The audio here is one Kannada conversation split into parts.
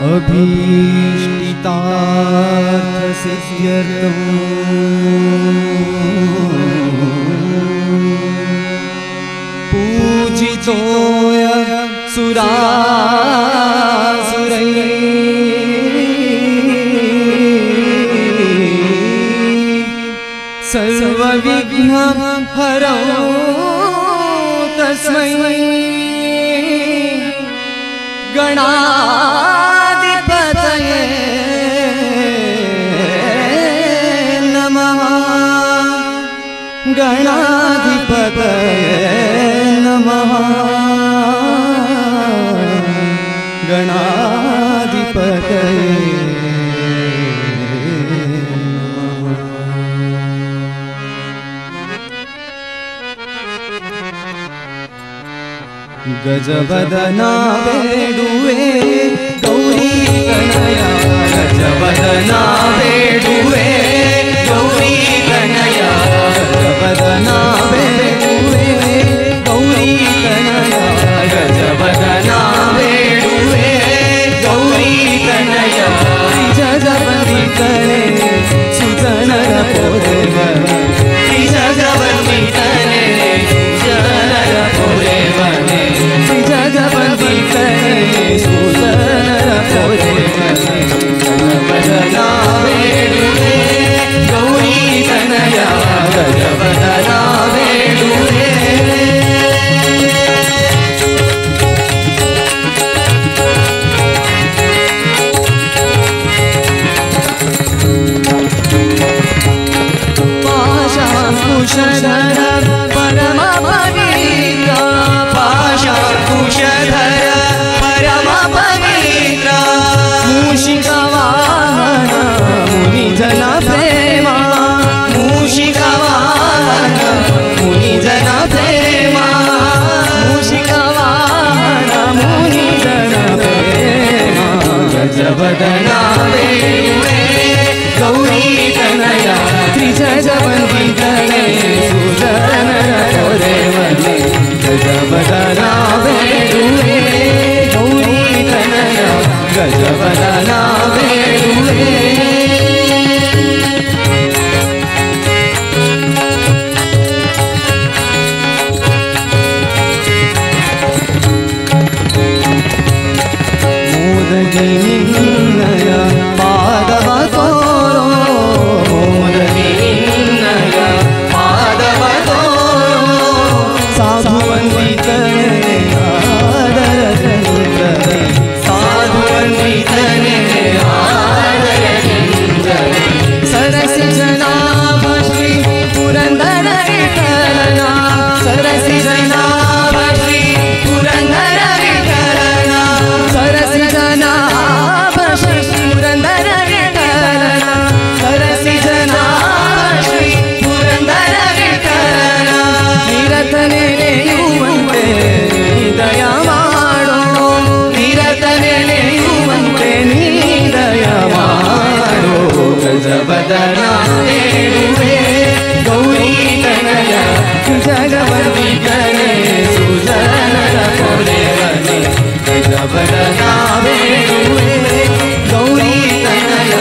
अभीष्टितार्थसिद्ध्यर्थं पूजितोऽयं सुरासुरैः सर्वविघ्नहरौ तस्मै गणाधिपतये नमः। गणाधिपतये नमः। गणाधिपतये गजवदना बेडुवे गौरी कनया गजवदना बेडुवे गौरी कनया गजवदना बेडुवे गौरी कनया गजवदना बेडुवे गौरी कनया जगवती कने सुजनर पोदेवन जगवती कने सुजनर पोदेवने जगवती कने सुजनर पोदेवने गजवदना बेडुवे गौरी कनया गजवदना बेडुवे पाशाकुशधर परम पवित्र पाशाकुशधर परम पवित्र मूषिकवाहन मुनिजन प्रेमा मूषिकवाहन मुनिजन प्रेमा मूषिकवाहन मुनिजन प्रेमा गजवदना बेडुवे गौरी कनया त्रिजगवती कने सुजनर पोदेवने गजवदना बेडुवे गौरी कनया गजवदना बेडुवे मोदगिन्नय पादव तोरो मोदगिन्नय पादव तोरो साधुवन्दितने आदर सुन्दरे साधुवन्दितने आदर सुन्दरे सरसि जनाभ श्री पुरंदर विठलना सरसि जनाभ श्री पुरंदर विठलना सरसि जनाभ श्री पुरंदर विठलना सरसि जनाभ श्री पुरंदर विठलना निरतने नेयुವಂತೆ ದಯ ಮಾಡೋ ನಿರತನೆ ನೆಯುವಂತೆ ನೀ ದಯ ಮಾಡೋ ಗಜವದನ ಬೇಡುವೆ ಗೌರಿ ಕನಯ ಜಗವತಿ ಕನೆ ಸುಜನರ ಪೊದೆವನೆ ಗಜವದನ ಬೇಡುವೆ ಗೌರಿ ಕನಯ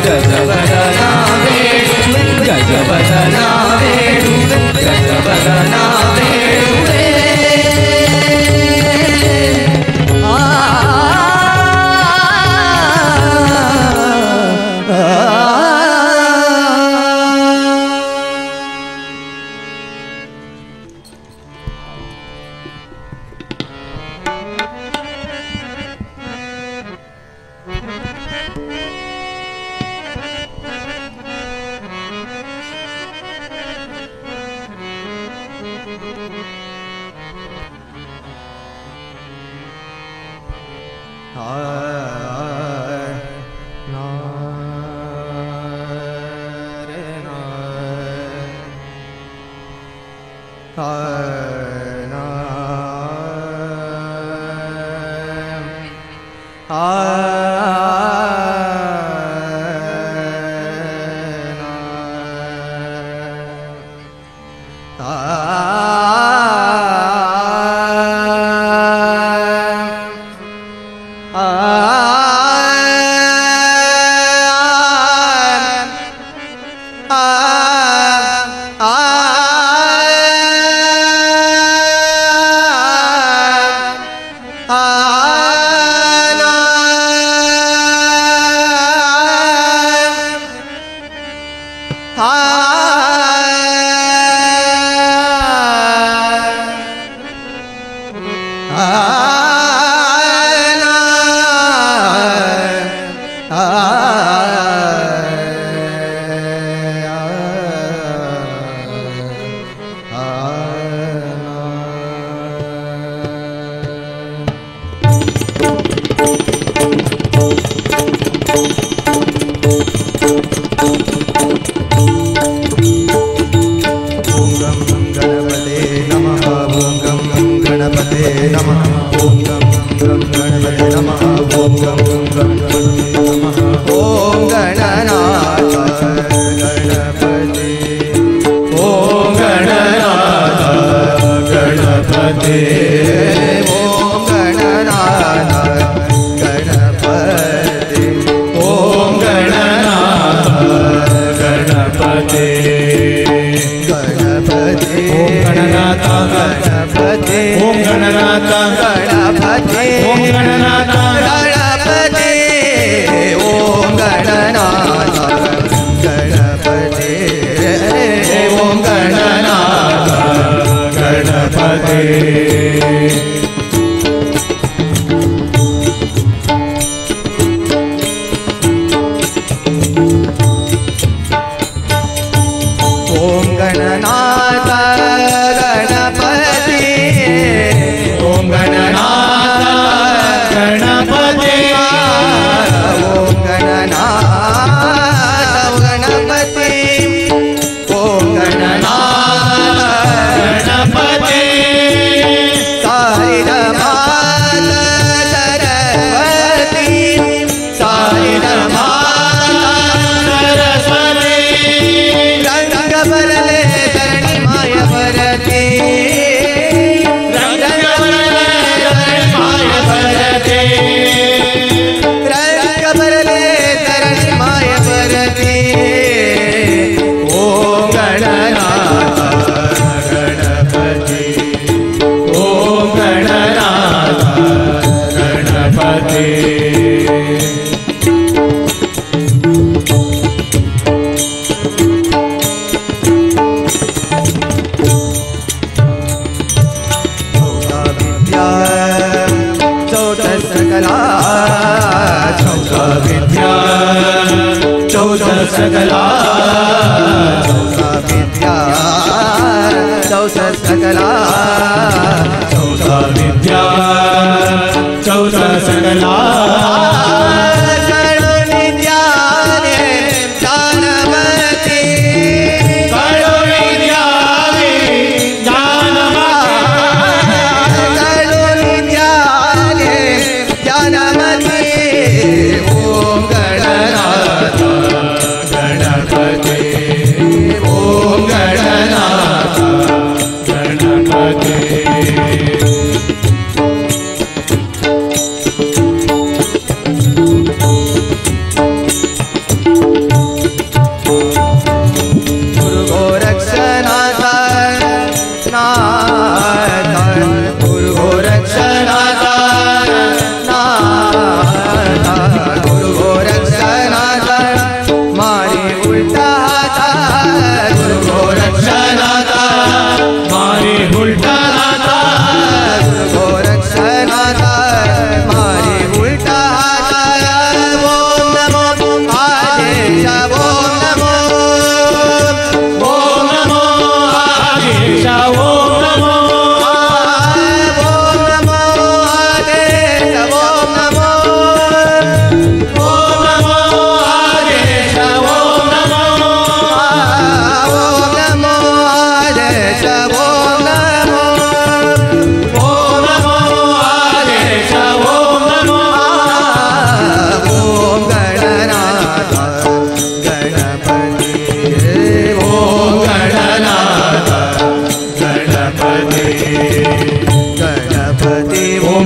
ಗಜವದನ ಬೇಡುವೆ ಗಜವದನ ಬೇಡುವೆ ಗಜವದನ ಬೇಡುವೆ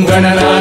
गणनाथ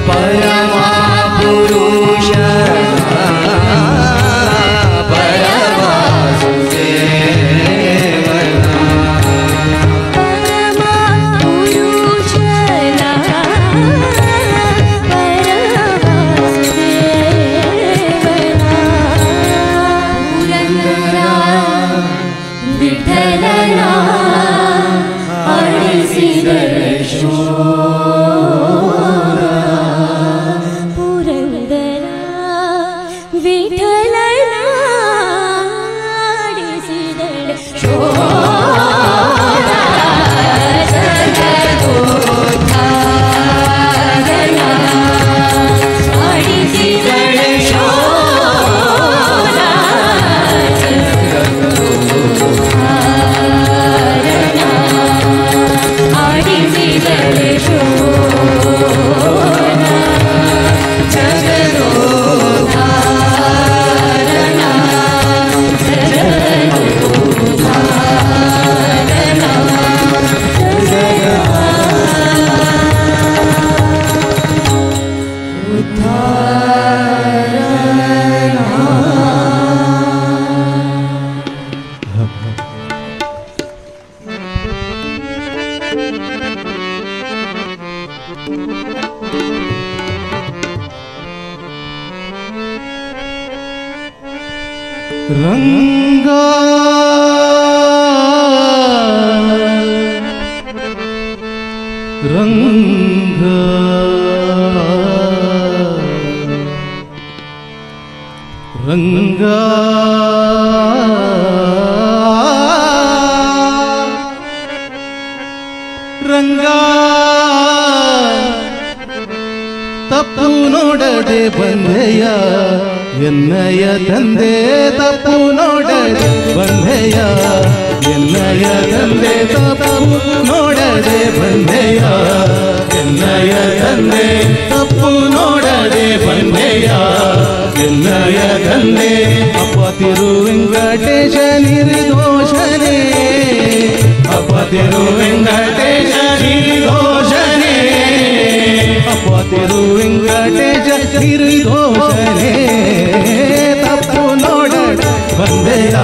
परमा ರಂಗ ರಂಗ ರಂಗ ರಂಗ ತಪ್ಪು ನೋಡದೆ ಬಂದೆಯ ಎನ್ನಯ ತಂದೆ ತಪ್ಪು ನೋಡದೆ ಬಂದೆಯ ಎನ್ನಯ ತಂದೆ ತಪ್ಪು ನೋಡದೆ ಬಂದೆಯ ಎನ್ನಯ ತಂದೆ ತಪ್ಪು ನೋಡದೆ ಬಂದೆಯ ಎನ್ನಯ ತಂದೆ ಅಪ್ಪ ತಿರು ವೆಂಕಟೇಶ ನಿರ್ದೋಷನೇ ಅಪ್ಪ ತಿರು ವೆಂಕಟೇಶ ನಿರ್ದೋಷನೇ ಅಪ್ಪ ತಿರು ವೆಂಕಟೇಶ ನಿರ್ದೋಷನೇ ತಪ್ಪು ನೋಡದೆ ಬಂದೆಯ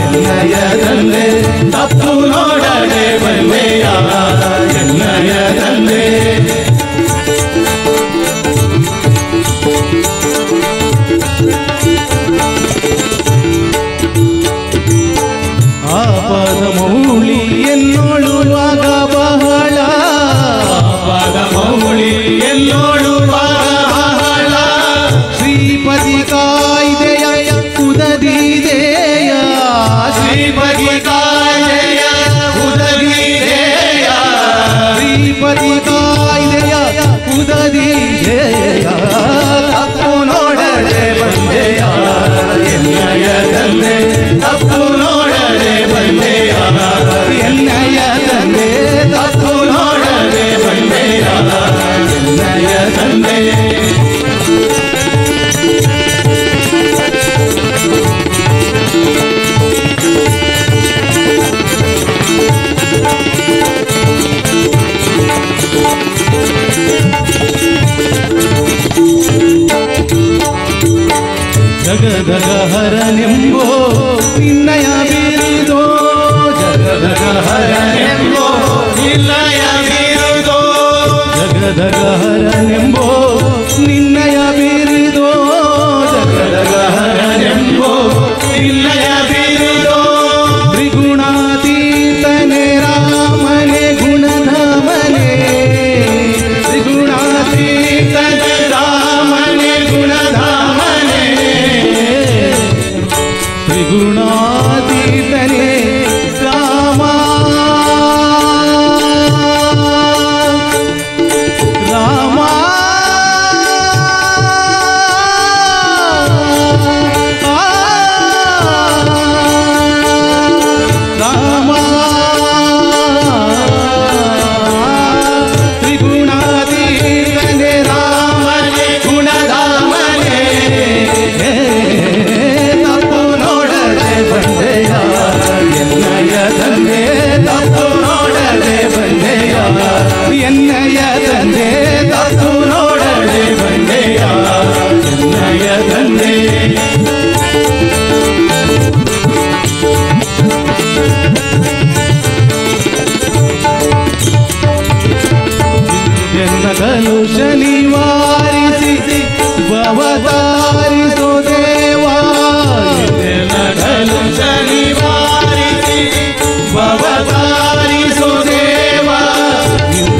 ಎನ್ನಯ ತಂದೆ ತಪ್ಪು ನೋಡದೆ ಬಂದೆಯ ಎನ್ನಯ ತಂದೆ ಆಪದ ಮೌಳಿ ಎನ್ನೋಳುವಾಗ ಬಹಳ ಆಪದ ಮೌಳಿ ಎನ್ನೋಳುವಾಗ ಬಹಳ ಶ್ರೀಪತಿ ಕಾಯ್ದೆಯ ಉದದಿದೆಯ ಶ್ರೀಪತಿ ಕಾಯ್ದೆಯ ಉದದಿದೆಯ ಶ್ರೀಪತಿ ಕಾಯ್ದೆಯ ಉದದಿದೆಯ ತಪ್ಪು ನೋಡದೆ ಬಂದೆಯ ಎನ್ನಯ ತಂದೆ ತಪ್ಪು ನೋಡದೆ ಬಂದೆಯ ಎನ್ನಯ ತಂದೆ ತಪ್ಪು ನೋಡದೆ ಬಂದೆಯ ಎನ್ನಯ ತಂದೆ ಜಗದಗ ಹರನೆಂಬೋ ನಿನ್ನಯ ಬಿರುದೋ ಜಗದಗ ಹರನೆಂಬೋ ನಿನ್ನಯ ಬಿರುದೋ ಜಗದಗ ಹರನೆಂಬೋ ನಿನ್ನಯ ಬಿರುದೋ ಜಗದಗ ಹರನೆಂಬೋ ನಿನ್ನಯ ಬಿರುದೋ ತ್ರಿಗುಣಾತೀತನೆ ರಾಮನೆ ಗುಣಧಾಮನೆ ತ್ರಿಗುಣಾತೀತನೆ ರಾಮನೆ ಗುಣಧಾಮನೆ ತ್ರಿಗುಣಾತೀತನೆ ರಾಮ ರಾಮ ರಾಮ ತ್ರಿಗುಣಾತೀತನೆ ರಾಮನೆ ಗುಣಧಾಮನೆ ತಪ್ಪು ನೋಡದೆ ಬಂದೆಯ ಎನ್ನಯ ತಂದೆ ತಪ್ಪು ನೋಡದೆ ಬಂದೆಯ ಎನ್ನಯ ತಂದೆ ತಪ್ಪು ನೋಡದೆ ಬಂದೆಯ ಎನ್ನಯ ತಂದೆ ಎನ್ನ ಕಲುಷ ನಿವಾರಿಸಿ ಭವತಾರಿಸೋ ದೇವಾ ಎನ್ನ ಕಲುಷ ನಿವಾರಿಸಿ ಭವತಾರಿಸೋ ದೇವಾ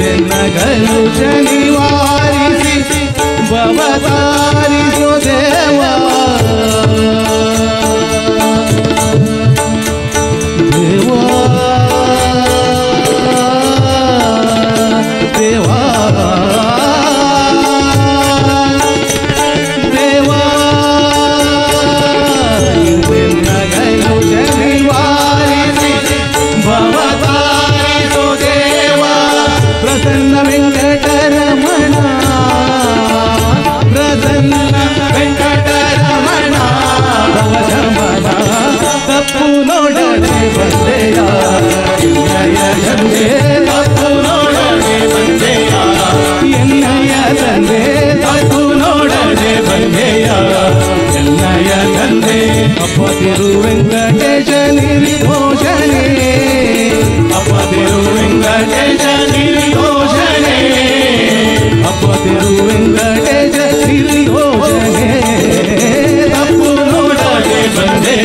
ಎನ್ನ ಕಲುಷ ನಿವಾರಿಸಿ ಭವತಾರಿಸೋ ದೇವಾ ದೇವಾ ದೇವಾ ದೇವಾ ನಿವಾರಿಸಿ ಭವತಾರಿಸೋ ದೇವಾ ಪ್ರಸನ್ನ ವೆಂಕಟರಮಣ ಪ್ರಸನ್ನ ವೆಂಕಟರಮಣ ಭವಜಮನ ತಪ್ಪು ನೋಡದೆ ಬಂದೆಯ ಎನ್ನಯ ತಂದೆ ತಪ್ಪು ನೋಡದೆ ಬಂದೆಯ ಎನ್ನಯ ತಂದೆ ತಪ್ಪು ನೋಡದೆ ಬಂದೆಯ ಎನ್ನಯ ತಂದೆ ಅಪ್ಪ ತಿರು ವೆಂಕಟೇಶ ನಿರ್ದೋಷನೇ ಅಪ್ಪ ತಿರು ವೆಂಕಟೇಶ ನಿರ್ದೋಷನೇ ಅಪ್ಪ ತಿರು ವೆಂಕಟೇಶ ನಿರ್ದೋಷನೇ ತಪ್ಪು ನೋಡದೆ ಬಂದೆ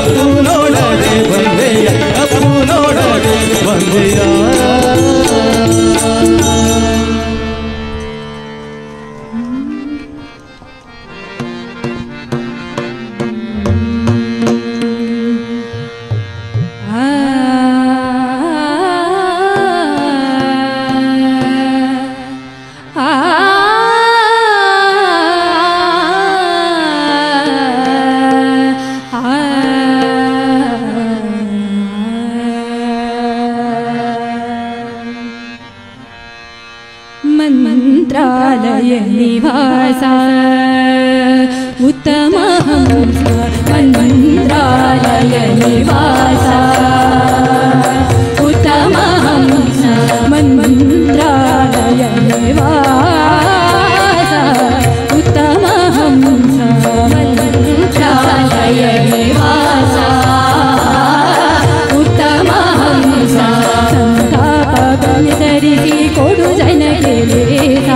ಅಪ್ಪು ನೋಡದೆ ಬಂದೆಯ ಅಪ್ಪು ನೋಡದೆ ಬಂದೆಯ ಮಂತ್ರಾಲಯ ನಿವಾಸ ಉತ್ತಮ ಹಂಸ ಮಂತ್ರಾಲಯ ನಿವಾಸ ಉತ್ತಮ ಹಂಸ ಮಂತ್ರಾಲಯ ನಿವಾಸ ಉತ್ತಮ ಹಂಸ ಮಂತ್ರಾಲಯ ನಿವಾಸ ಉತ್ತಮ ಹಂಸ ಸಂತಾಪ ಧರಿಸಿ ಕೊಡು ಜನಕ್ಕೆ ಲೇಸ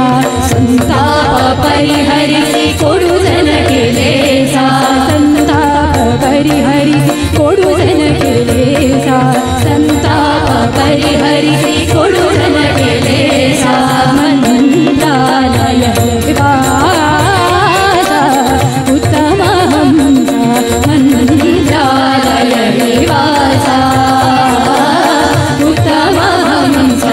ಸಂತಾಪ ಪರಿಹರಿಸಿ ಕೊಡು ಜನಕ್ಕೆ ಲೇಸ ಸಂತಾಪ ಪರಿಹರಿಸಿ ಕೊಡು ಜನಕ್ಕೆ ಲೇಸ ಸಂತಾಪ ಪರಿಹರಿಸಿ ಕೊಡು ಜನಕ್ಕೆ ಲೇಸ ಮಂತ್ರಾಲಯ ನಿವಾಸ ಉತ್ತಮ ಹಂಸ ಮಂತ್ರಾಲಯ ನಿವಾಸ ಉತ್ತಮ ಹಂಸ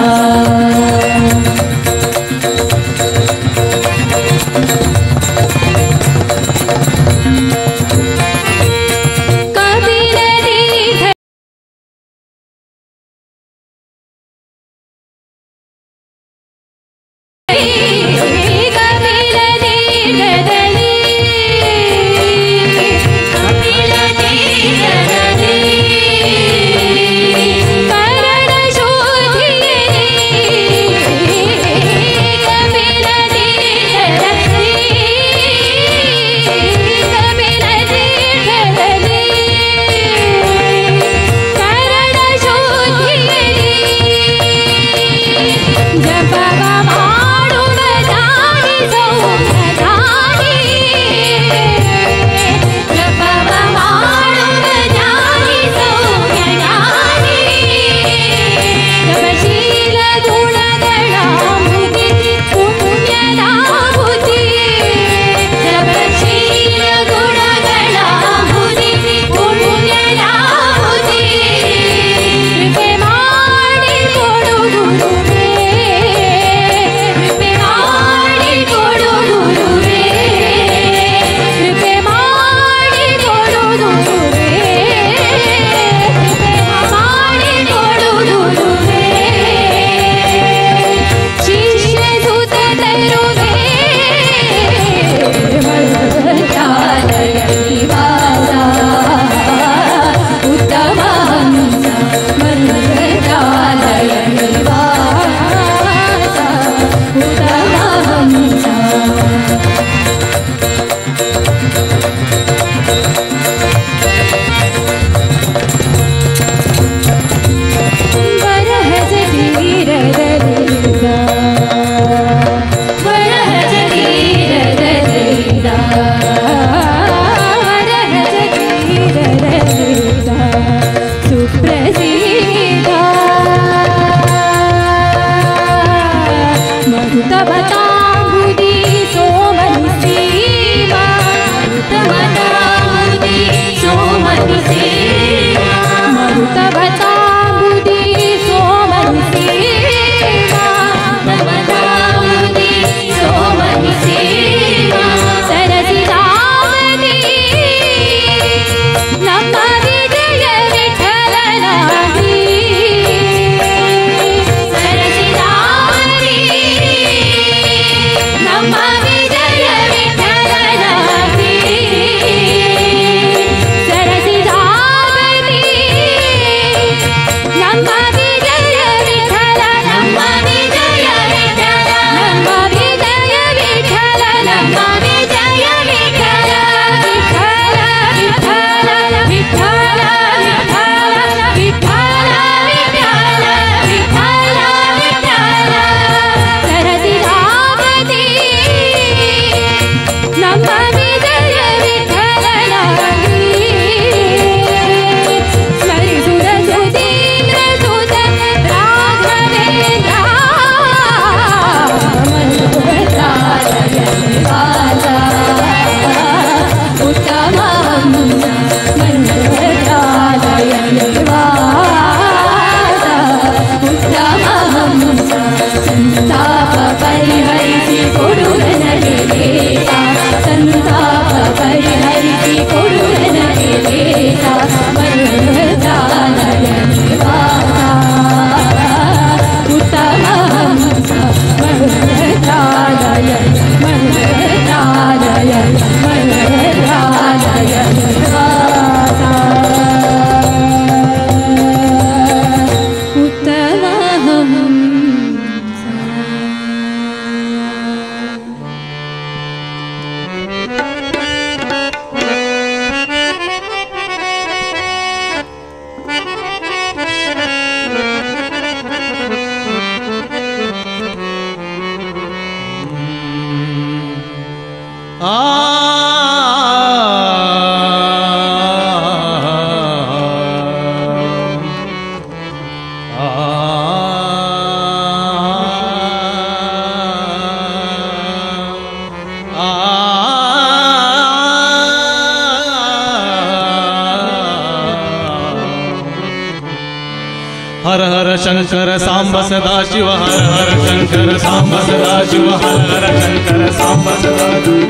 हर हर शंकर सांब सदा शिव हर हर शंकर सांब सदा शिव हर हर शंकर सांब सदा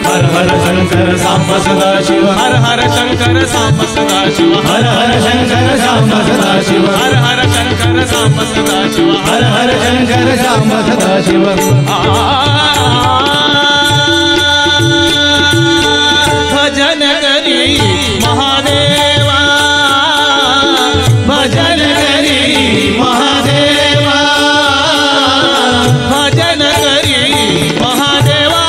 हर हर शंकर सांब सदा शिव हर हर शंकर सांब सदा शिव हर हर शंकर सांब सदा शिव हर हर शंकर सांब सदा शिव हर हर शंकर सांब सदा शिव भजन करी महादेवा भजन करी महादेवा भजन करी महादेवा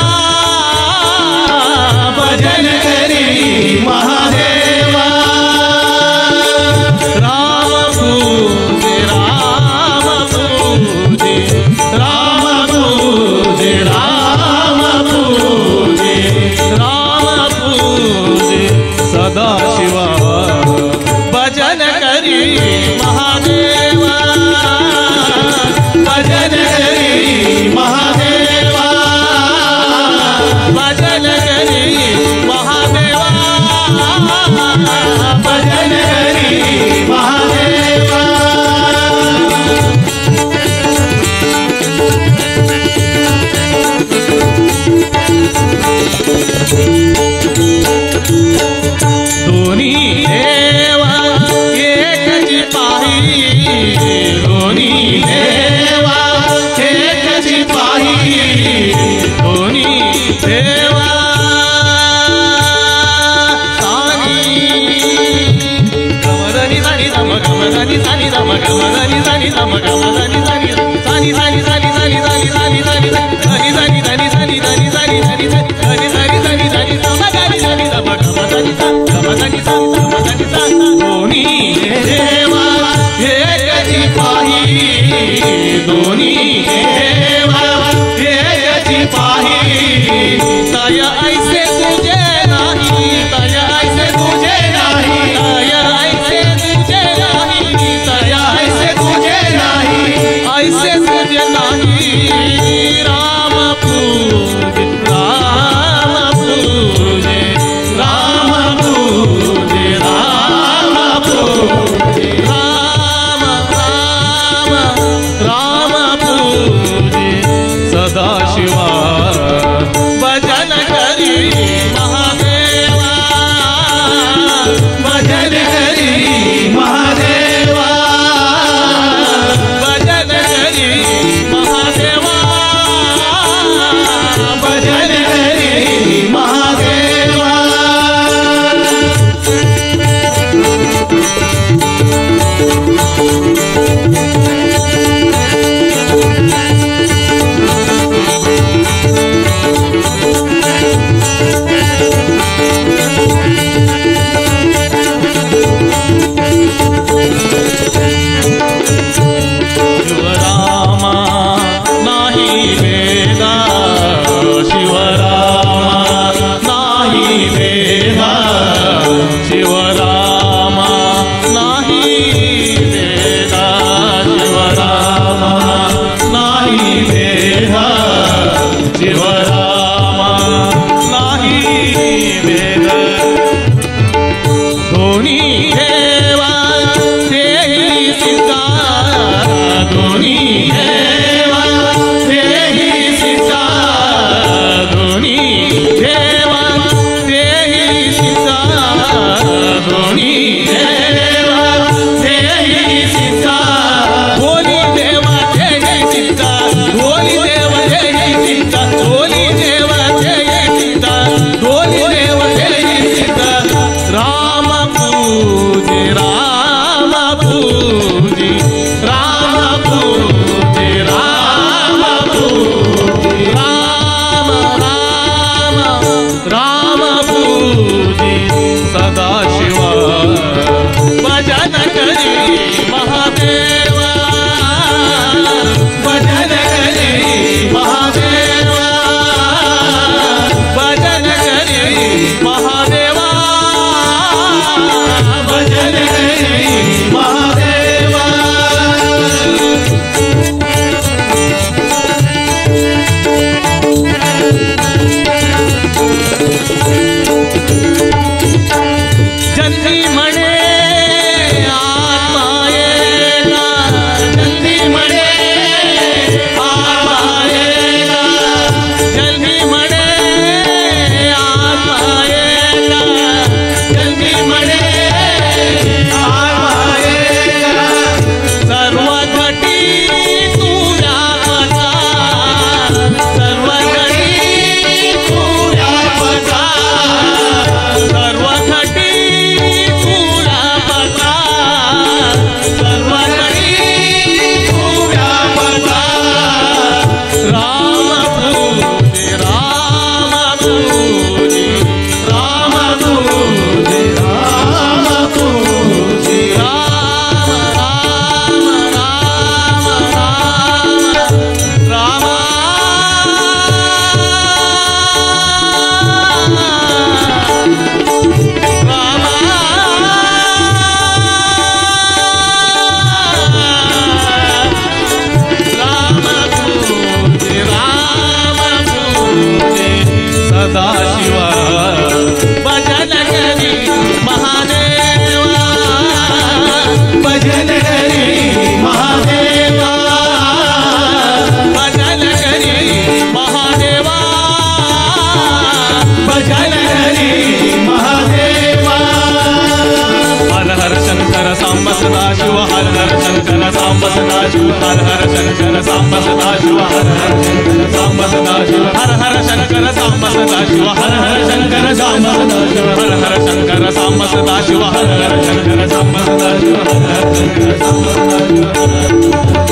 भजन करी महादेवा राम पूजे राम पूजे राम पूजे राम पूजे राम पूजे सदा शिवा भजन करी महादेवा भजन करी महादेवा भजन करी महादेवा भजन करी महादेवा दोन्ही देवा एकच पाही दोन्ही देवा एकच पाही दोन्ही देवा गमदनी सानी दम गमदनी सानी दम गमदनी सानी दम गमदनी सानी सानी सानी सानी सानी सानी सानी सानी सानी सानी सानी सानी सानी सानी सानी सानी सानी सानी सानी दम गानी सानी दम गमदनी सा गमदनी सा गमदनी सा दोन्ही देवा एकच पाही दोन्ही देवा एकच पाही तय ऐसे तुझे नाही तय ऐसे तुझे नाही तय ऐसे तुझे नाही तय ऐसे तुझे नाही ऐसे तुझे नाही राम पूजे राम पूजे राम पूजे राम पूजे राम राम राम पूजे सदा शिवा भजन करी महादेवा भजन करी महादेवा भजन करी महादेवा भजन करी महादेवा शिवरामा नाही वेदा शिवरामा नाही वेदा शिवरामा नाही वेदा शिवरामा नाही वेदा शिवरामा नाही वेदा दोन्ही देवा तेही सीता दोन्ही देवा तेही सीता दोन्ही देवा तेही सीता दोन्ही देवा तेही सीता दोन्ही देवा तेही सीता दोन्ही देवा तेही सीता दोन्ही देवा तेही सीता दोन्ही देवा तेही सीता राम पूजे राम पूजे राम पूजे राम पूजे राम राम राम पूजे सदा शिवा भजन करी महादेवा भजन करी महादेवा भजन करी महादेवा भजन करी महादेवा जन्मी म्हणे आत्मा येला सांब सदाशिव हर हर शंकर सांब सदाशिव हर हर शंकर सांब सदाशिव हर हर शंकर सांब सदाशिव हर हर शंकर सांब सदाशिव हर हर शंकर सांब सदाशिव हर हर शंकर सांब सदाशिव हर हर शंकर सांब सदाशिव हर हर शंकर सांब सदाशिव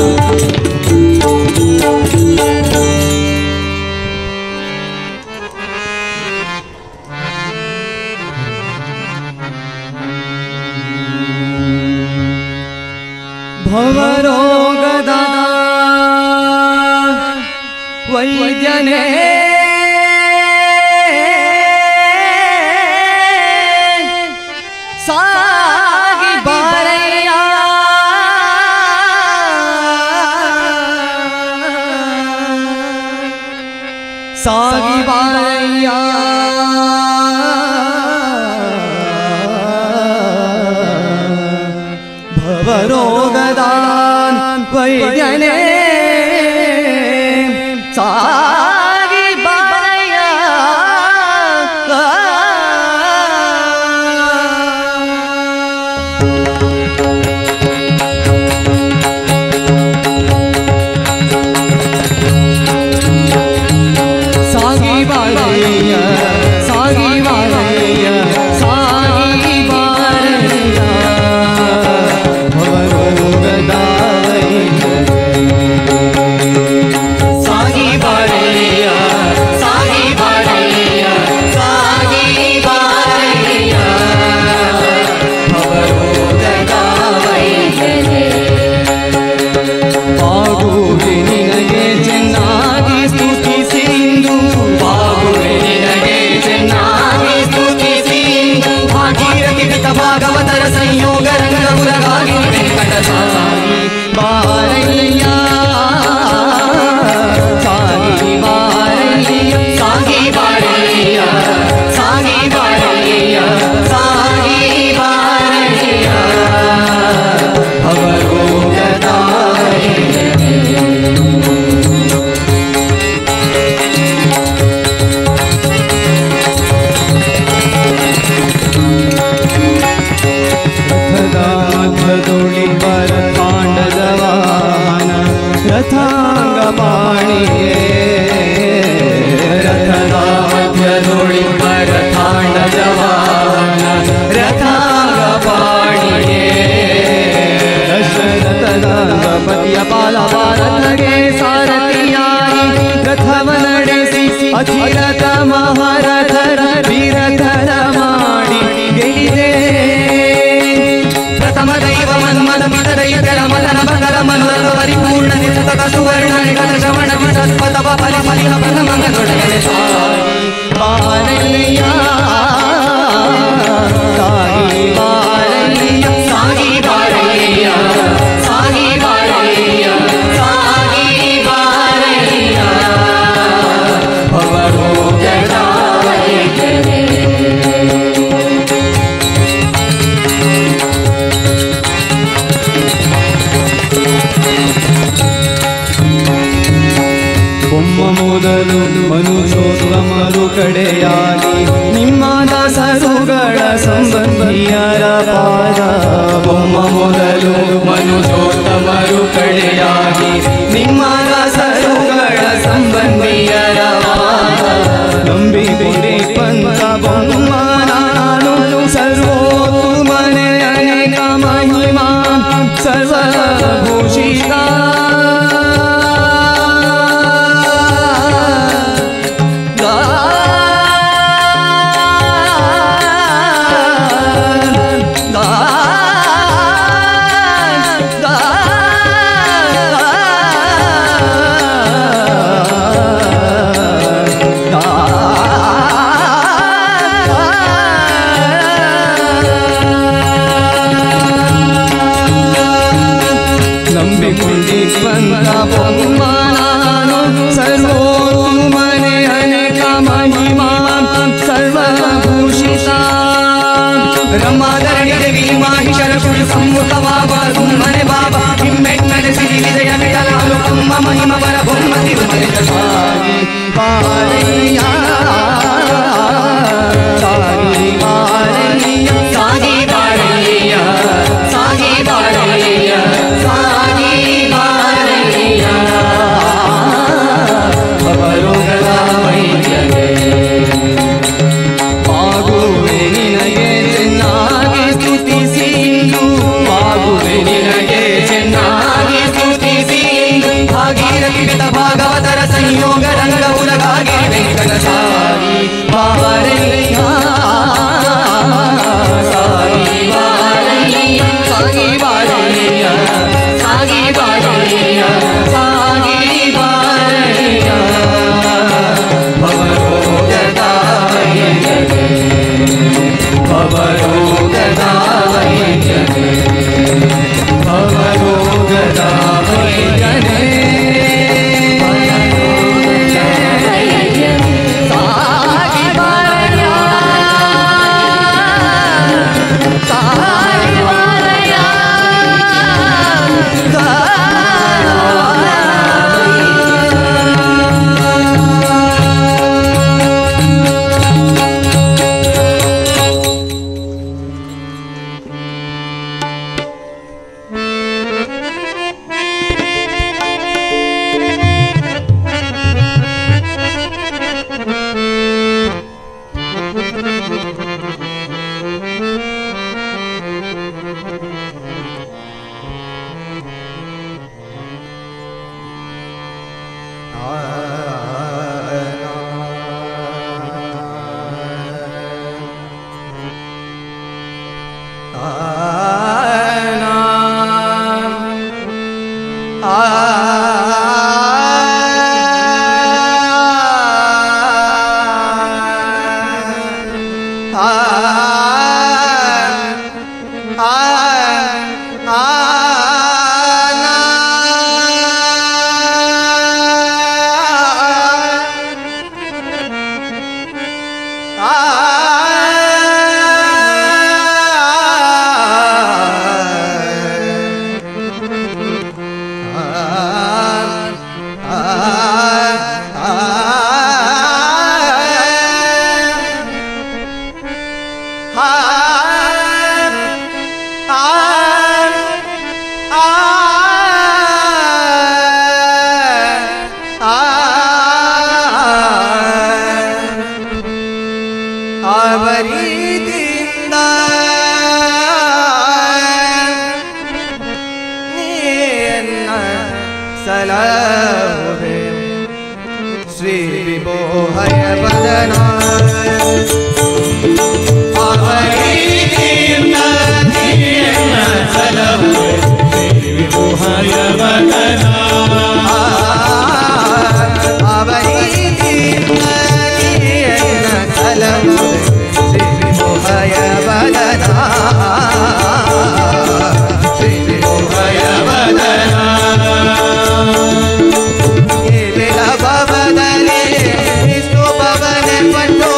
भवरोगदा वैद्यने सागी बारैया सागी बारैया भवरोगदान वैद्यने सागी बारैया सागी बारैया सागी बारैया सागी बारैया सागी बारैया सागी बारैया सागी बारैया भवरोगदा वैद्यने बाबुवे ನಿನಗೆ ಚೆನ್ನಾಗಿ ಸ್ತುತಿ ಸಿಂಧು ಬಾಬುವೆ ನಿನಗೆ ಚೆನ್ನಾಗಿ ಸ್ತುತಿ ಸಿಂಧು ಭಾಗೀರಥಿ ಕೃತ ಭಾಗವತರ ಸಂಯೋಗ ರಂಗ ಉರಗಾಗಿ ವೆಂಕಟ ಸಾಗಿ ಬಾರಯ್ಯ ಸಾಗಿ ಬಾರಯ್ಯ ಸಾಗಿ ಬಾರಯ್ಯ ಸಾಗಿ ಬಾರಯ್ಯ ಸಾಗಿ ಬಾರಯ್ಯ ಭವರೋಗದ ರಥದಾಮಧುಳಿ ಪರತಾಂಡದವಾನ ರಥಾಂಗಪಾಣಿಯೇ ರಥದಾಮಧುಳಿ ಪರತಾಂಡದವಾನ ರಥಾಂಗಪಾಣಿಯೇ ದಶರಥದ ಪತಿಯ ಬಾಲ ಭಾರತಗೆ ಸಾರಥಿಯಾಗಿ ರಥವ ನಡೆಸಿ ಅಧಿರಥ ಮಹಾರಥರ ವಿರಥರ ಮಾಡಿ ಗೆಲಿದೆ ಪ್ರಥಮ ದೈವ ಮನ್ಮದ ಮಿತ ದೈತ್ಯರ ಮದನ ಬಂದರ ಮನೋರಥ ಪರಿಪೂರ್ಣ ನಿಸತ ಸುವರ್ಣ ನಿಗತ ಶ್ರವಣ ವಿಸತ್ಪತವ ಪರಿಫಲಿತ ಪ್ರಥಮಂಗ ದೊಡಗನೆ ಸಾಗಿ ಬಾರಯ್ಯ ಸಾಗಿ ಬಾರಯ್ಯ ಸಾಗಿ ಬಾರಯ್ಯ ಸಾಗಿ ಬಾರಯ್ಯ ಸಾಗಿ ಬಾರಯ್ಯ ಭವರೋಗದ ವೈದ್ಯನೇ ಬೊಮ್ಮ ಮೊದಲು ಮನುಷ್ಯೋತ್ತಮರು ಕಡೆಯಾಗಿ ನಿಮ್ಮ ದಾಸರುಗಳ ಸಂಬಂಧಿಯರ ಪಾದ ಬೊಮ್ಮ ಮೊದಲು ಮನುಷ್ಯೋತ್ತಮರು ಕಡೆಯಾಗಿ ನಿಮ್ಮ ದಾಸರುಗಳ ಸಂಬಂಧಿಯರ ಪಾದ ನಂಬಿದೆ ಪಂಥ ಬೊಮ್ಮ ನಾನು ಸರ್ವೋತ್ತಮನೆ ಅನೇಕ ಮಹಿಮಾ ಸರ್ವಭೂಷಿತ ಸರ್ವೋತ್ತಮನೆ ಅನೇಕ ಮಹಿಮಾ ಸರ್ವಭೂಷಿತ ರಮಾಧರಣಿ ದೇವಿ ಮಾಹಿಷರ ಕುಳ ಸಮ್ಮುಖವಾಗು ಮನೆ ಬಾಬಾ ಹಿಮ್ಮೆಟ್ಟನೆ ಸಿರಿ ವಿಜಯ ವಿಠಲಾಲು ತುಂಬ ಮಹಿಮ ವರ ಬೊಮ್ಮ ತಿರುಮಲಿತ ಸಾಗಿ ಬಾರಯ್ಯ ಸಾಗಿ ಬಾರಯ್ಯ ಸಾಗಿ ಬಾರಯ್ಯ ಸಾಗಿ सलभे श्री विभोहय वदना विभोहय वदना ये लीला भवदले विष्णु भवन पंडो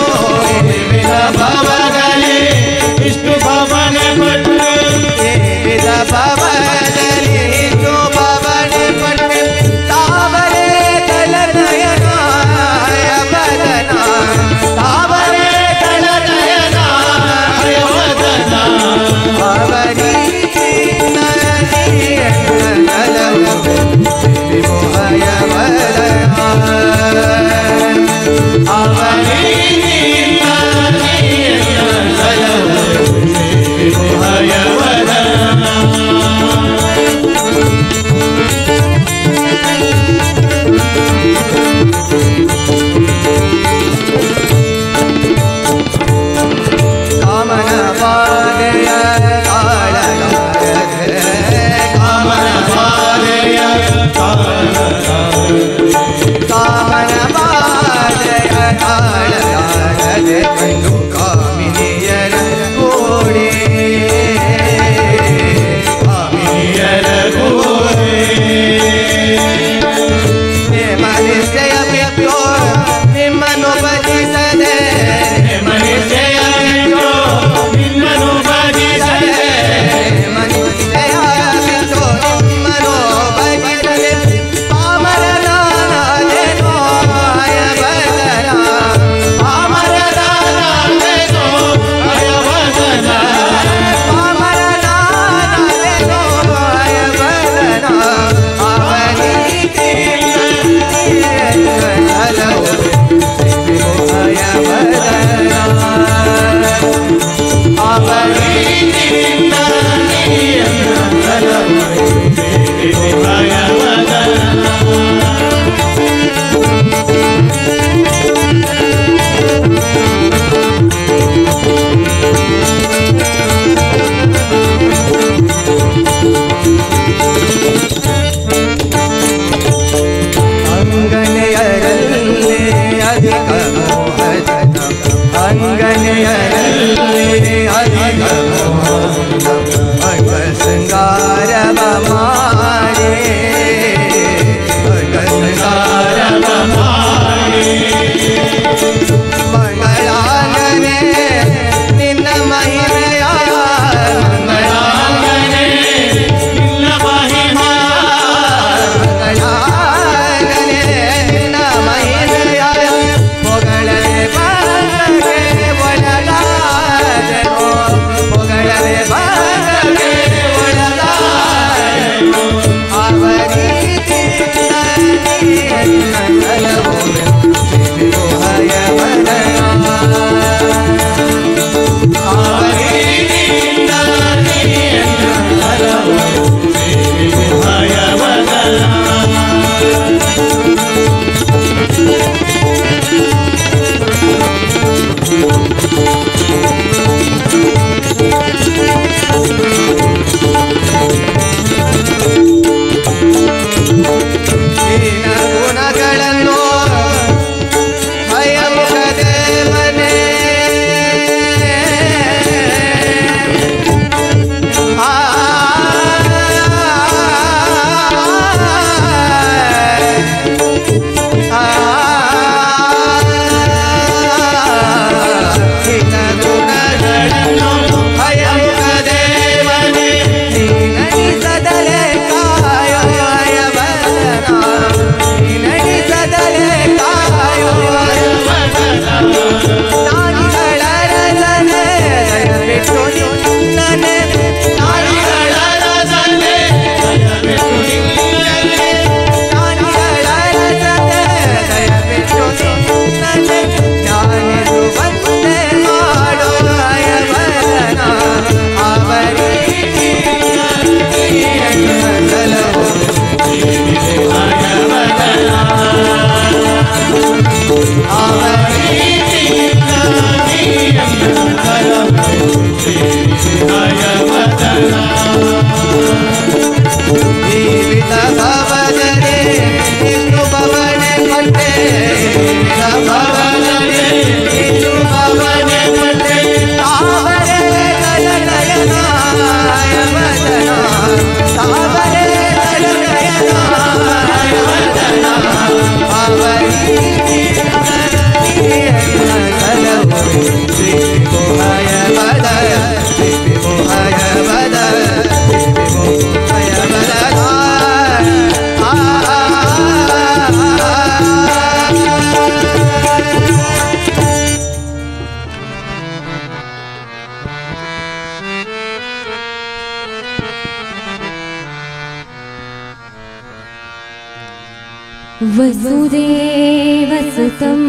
वसुदेवसुतं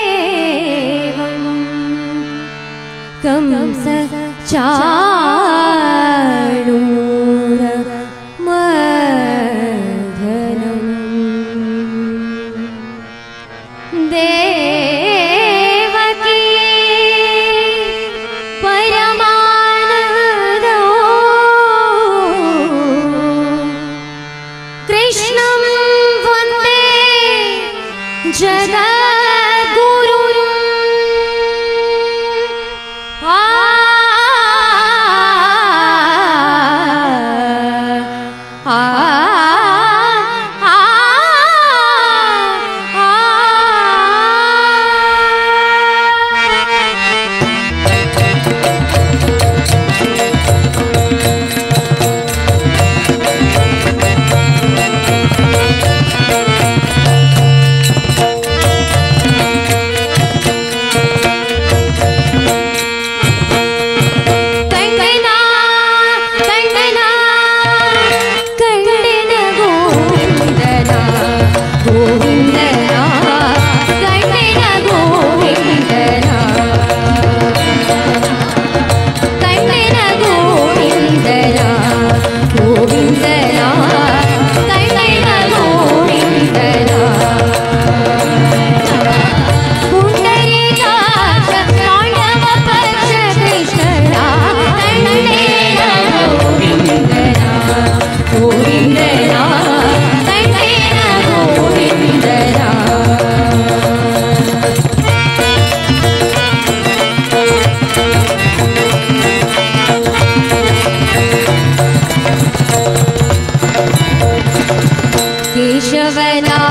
देवं कंसचाणूरमर्दनं देवकी परमानन्दो कृष्णं वन्दे जगद्गुरुं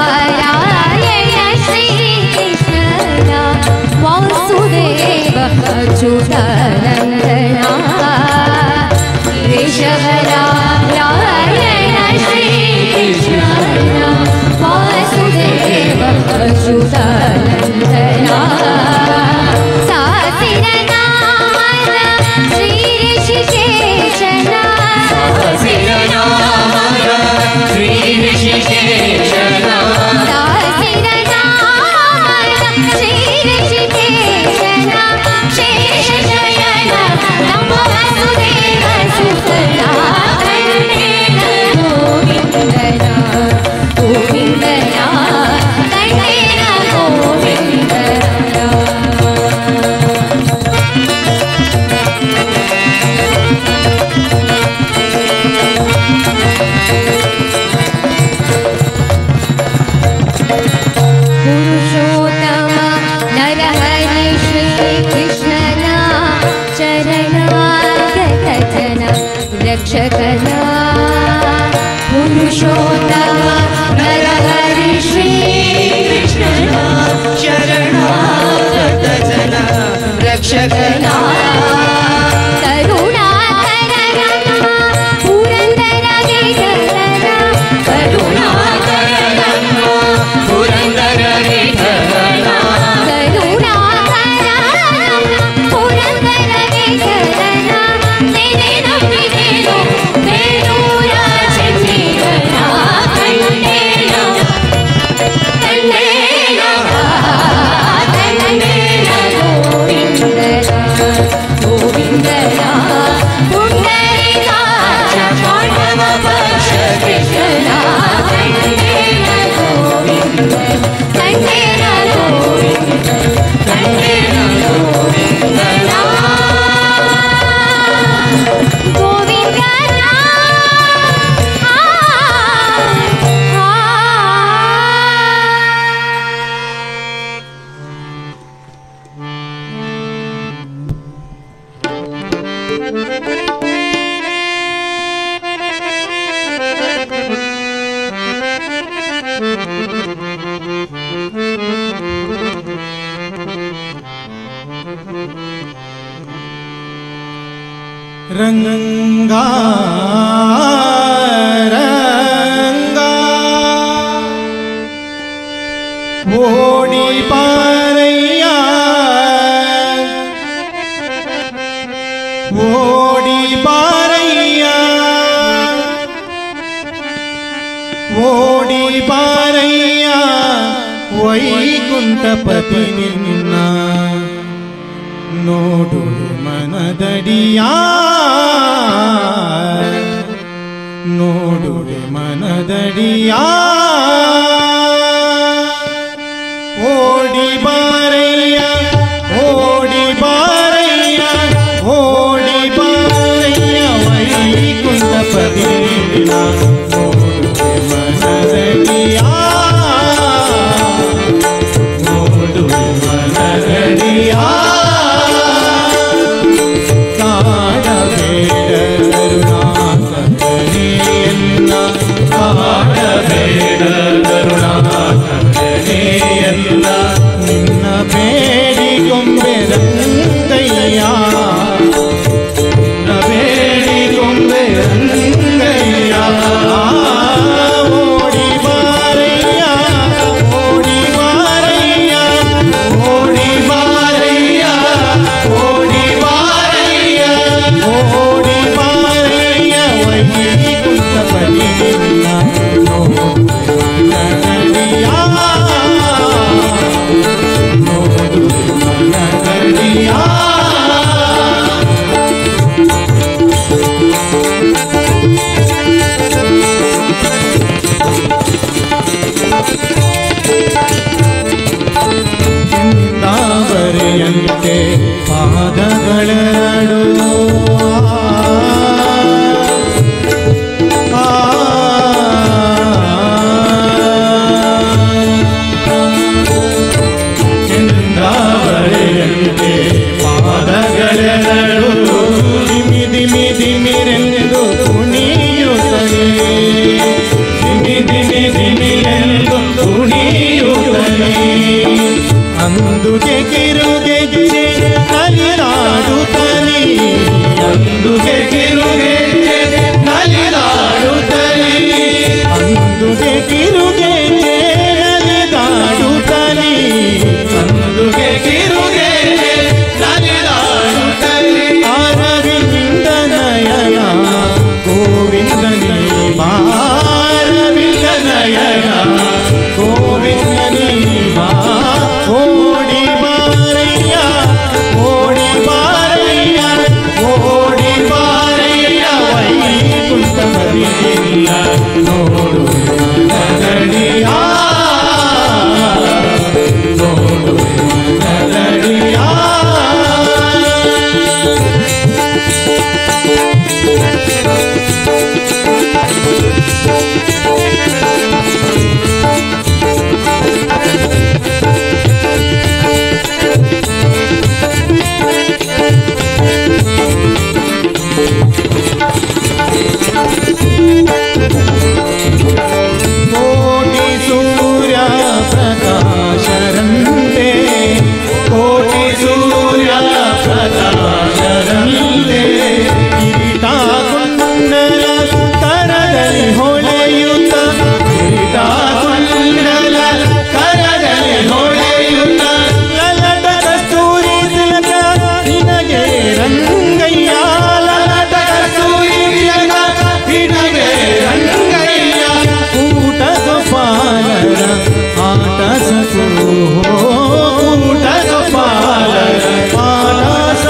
केशवनारायण श्रीकृष्णना वासुदेव अच्युतानन्दना केशवनारायण श्रीकृष्णना वासुदेव अच्युतानन्दना सासिरनाथ श्री ऋषिकेशना रक्षकना पुरुषोत्तम नरहरि श्री कृष्णना शरणागत जना रक्षकना करुणाकरना पुरंदर विठलना करुणाकरना पुरंदर विठलना करुणाकरना रंगा रंगा ओडी पारैया ओडी पारैया ओडी पारैया वैकुंठपति निನ್ನ ನೋಡು ಮನದಡಿಯಾ ನೋಡುವೆ ಮನದಡಿಯಾ ಓಡಿ ಬಾರಯ್ಯ ಓಡಿ ಬಾರಯ್ಯ ಓಡಿ ಬಾರಯ್ಯ ವೈಕುಂಠಪತಿ ನೋಡುವೆ ಮನದಡಿಯಾ ನೋಡುವೆ ಮನದಡಿಯಾ ನಿನ್ನ ಬೇಡಿಕೊಂಬೆ ರಂಗಯ್ಯ ಬೇಡಿಕೊಂಬೆ ರಂಗಯ್ಯ ಓಡಿ ಬಾರಯ್ಯ ಓಡಿ ಬಾರಯ್ಯ ಓಡಿ ಬಾರಯ್ಯ ಓಡಿ ಬಾರಯ್ಯ ಓಡಿ ಬಾರಯ್ಯ ವೈಕುಂಠಪತಿ ಬರೆಯಂತೆ ಪಾದಗಳೆರಡು ಬರೆಯಂತೆ ಪಾದಗಳೆರಡು ದಿಮಿ ದಿಮಿ ದಿಮಿರೆಂದು ಕುಣಿಯುತ್ತಲೇ ದಿಮಿ ದಿಮಿ ದಿಮಿರೆಂದು ಕುಣಿಯುತ್ತಲೇ ಅಂದುಗೆ ಕಿರುಗೆಜ್ಜೆ ನಲಿದಾಡುತ್ತಲೇ ಅಂದುಗೆ ಕಿರುಗೆಜ್ಜೆ ನಲಿದಾಡುತ್ತಲೇ ಅಂದುಗೆ ಕಿರುಗೆಜ್ಜೆ ನಲಿದಾಡುತ್ತಲೇ ಅಂದುಗೆ ಕಿರುಗೆಜ್ಜೆ ನಲಿದಾಡುತ್ತಲೇ ಅರವಿಂದ ನಯನ ಗೋವಿಂದನೇ ಅರವಿಂದ ನಯನ ಗೋವಿಂದನೇ ಓಡಿ ಬಾರಯ್ಯ ಓಡಿ ಬಾರಯ್ಯ ಓಡಿ ಬಾರಯ್ಯ ವೈಕುಂಠಪತಿ ನೋಡು ಮನದಡಿಯ ನೋಡು ಮನದಡಿಯ ಕೋಟಿ ಸೂರ್ಯ ಪ್ರಕಾಶರಂತೆ ಕೋಟಿ ಸೂರ್ಯ ಪ್ರಕಾಶರಂತೆ ಕಿರೀಟಗೊಂಡಲ ಕರದಲ್ಲಿ ಹೊಳೆಯುತ್ತ ಕಿರೀಟಗೊಂಡಲ ಕರದಲ್ಲಿ ಹೊಳೆಯುತ್ತ ಲಲಟ ಕಸ್ತೂರಿ ತಿಲಕ ನಿನಗೆ ರಂಗಯ್ಯ ಲಲಟ ಕಸ್ತೂರಿ ತಿಲಕ ನಿನಗೆ ರಂಗಯ್ಯ ಊಟದ ಪಾಲರ ಆಟ ಸಕು ಊಟದ ಪಾಲರ ಆಟ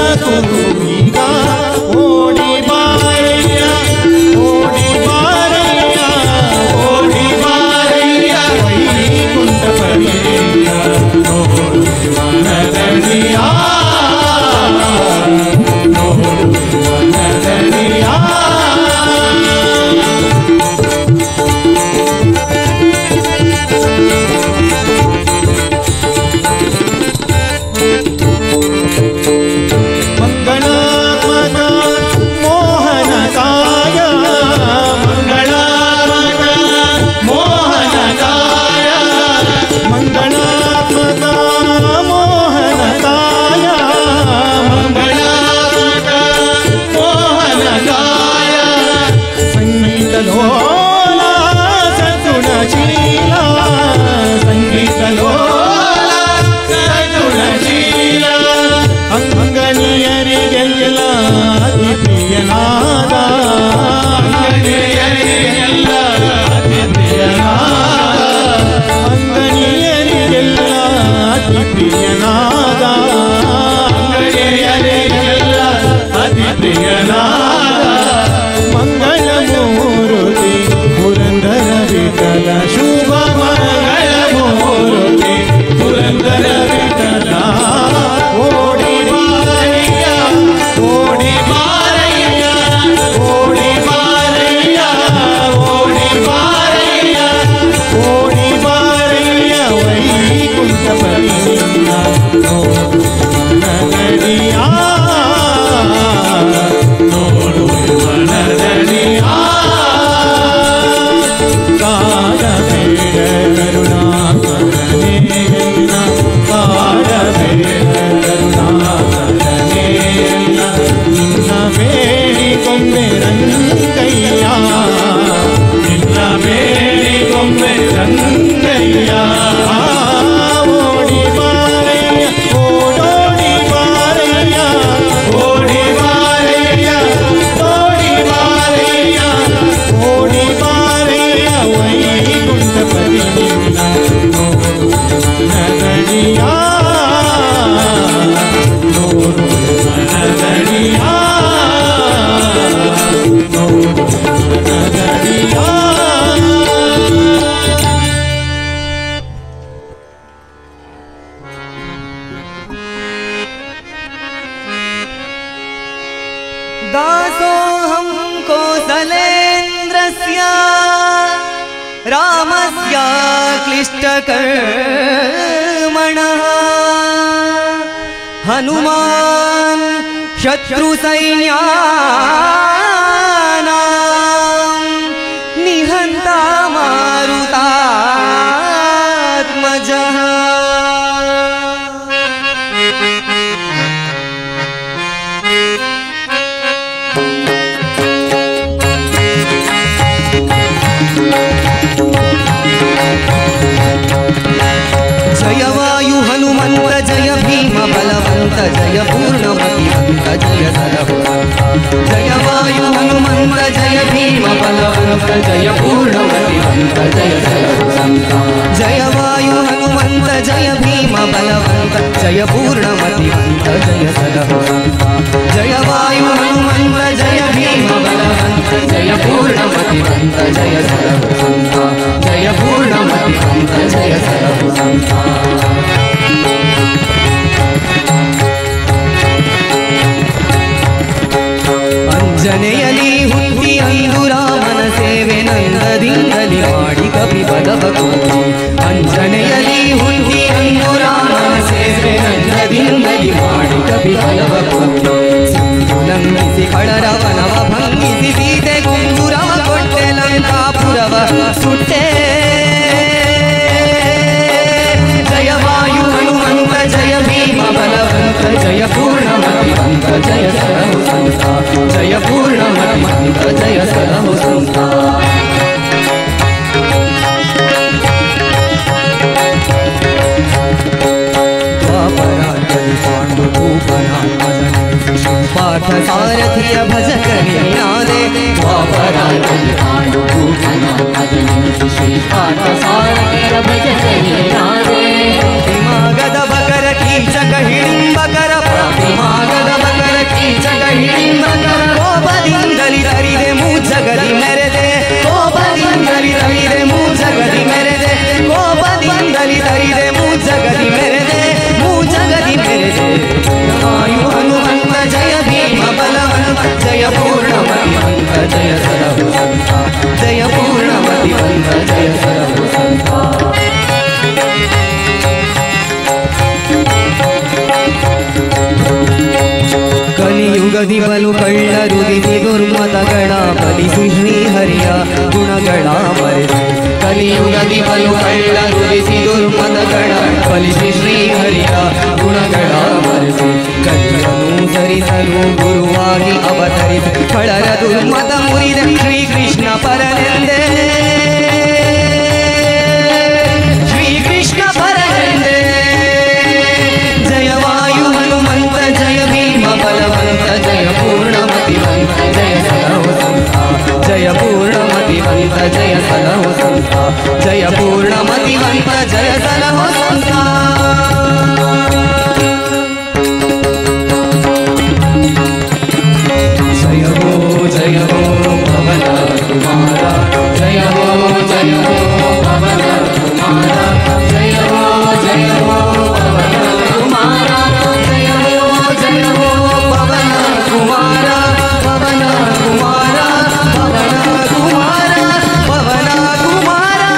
ಗೊಂಬೆ ರಂಗಯ್ಯ ನಿನ್ನ ಬೇಡಿ ಗೊಂಬೆ ರಂಗಯ್ಯ ಓಡಿ ಬಾರಯ್ಯ ಓಡೋಡಿ ಬಾರಯ್ಯ ಓಡಿ ಬಾರಯ್ಯ ಓಡಿ ಬಾರಯ್ಯ ಓಡಿ ಬಾರಯ್ಯ ವೈಕುಂಠಪತಿ ನಿನ್ನ ನಗಡಿಯ ನೋಡು ನಗಡಿಯ ನೋಡು ನಗಡಿಯ दासोऽहं कोसलेन्द्रस्य रामस्य क्लिष्टकर्मणः हनुमान् शत्रुसैन्यानां निहन्ता मारुतात्मजः जय वायु हनुमंत जय भीम बलवंत जय पूर्णमतिवंत जय सरहुवंत जय वायु हनुमंत जय भीम बलवंत जय पूर्णमतिवंत जय सरहुवंत जय वायु हनुमंत जय भीम बलवंत जय पूर्णमतिवंत जय सरहुवंत जय वायु हनुमंत जय भीम बलवंत जय पूर्णमतिवंत जय सरहुवंत जय पूर्णमतिवंत जय सरहुवंत ಅಂಜನೆಯಲಿ ಹುಟ್ಟಿ ಅಂದು ರಾಮನ ಸೇವೆ ನಂದದಿಂದಲಿ ಮಾಡಿ ಕಪಿಪದವ ಕೂಗಿ ಅಂಜನೆಯಲಿ ಹುಟ್ಟಿ ಅಂದು ರಾಮನ ಸೇವೆ ನಂದದಿಂದಲಿ ಮಾಡಿ ಕಪಿಪದವ ಕೂಗಿ ಸಿಂಧು ಲಂಘಿಸಿ ಕಳರವನವ ಭಂಗಿಸಿ ಸೀತೆ ಗುಂಗುರವ ಕೊಟ್ಟೆ ಲಂಕಾಪುರವ ಸುಟ್ಟೆ जय वायु हनुमंत जय भीम बलवंत जय पूर्णमतिवंत जय सरहुवंत जय पूर्णमतिवंत जय सरहुवंत द्वापरान्तरि पाण्डुभूपनात्मजने पाठ सारथिय भजक निनादे द्वापरान्तरि पाण्डुभूपनात्मजने पाठ सारथिय भजक निनादे प्रतिमागद बकर कीचक हिडिंबकर प्रतिमागद बकर कीचक हिडिंबकर ಕೋಪದಿಂದಲಿ ತರಿದೆ ಮೂಜಗದಿ ಮೆರೆದೆ ಕೋಪದಿಂದಲಿ ತರಿದೆ ಮೂಜಗದಿ ಮೆರೆದೆ ಕೋಪದಿಂದಲಿ ತರಿದೆ ಮೂಜಗದಿ ಮೆರೆದೆ ಮೂಜಗದಿ ಮೆರೆದೆ ವಾಯು ಹನುಮಂತ ಜಯ ಭೀಮ ಬಲವಂತ ಜಯ ಪೂರ್ಣಮತಿವಂತ ಜಯ सरहुवंत जय पूर्णमतिवंत जय सरहुवंत ಕಲಿಯುಗದಿ ಬಲು ಕಳ್ಳರುದಿಸಿ ದುರ್ಮತಗಳ ಬಲಿಸಿ ಶ್ರೀಹರಿಯ ಗುಣಗಳ ಮರೆಸಿ ಕಲಿಯುಗದಿ ಬಲು ಕಳ್ಳರುದಿಸಿ ದುರ್ಮತಗಳ ಬಲಿಸಿ ಶ್ರೀಹರಿಯ ಗುಣಗಳ ಮರೆಸಿ ಕಲಿಯನ್ನು ಸರಿಸಲು ಗುರುವಾಗಿ ಅವತರಿಸಿ ಕಳರ ದುರ್ಮತ ಮುರಿದ ಶ್ರೀಕೃಷ್ಣ ಪರನೆಂದೇ ಶ್ರೀಕೃಷ್ಣ ಪರನೆಂದೇ ಜಯ ವಾಯು ಹನುಮಂತ ಜಯ ಭೀಮ ಬಲವಂತ ಜಯ पूर्णमतिवंत जय सरहुवंत जय पूर्णमतिवंत जय सरहुवंत जय पूर्णमतिवंत जय सरहुवंत जय हो पवन कुमारा जय हो पवन कुमारा जय हो पवन कुमारा जय हो पवन कुमारा पवन कुमारा पवन कुमारा पवन कुमारा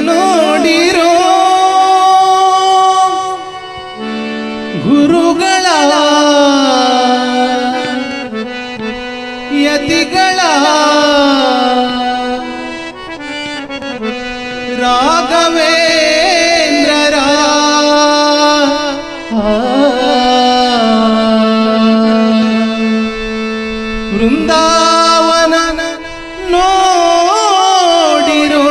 ನೋಡಿರೋ ಗುರುಗಳ ಯತಿಗಳ ರಾಘವೇಂದ್ರರ ವೃಂದಾವನ ನೋಡಿರೋ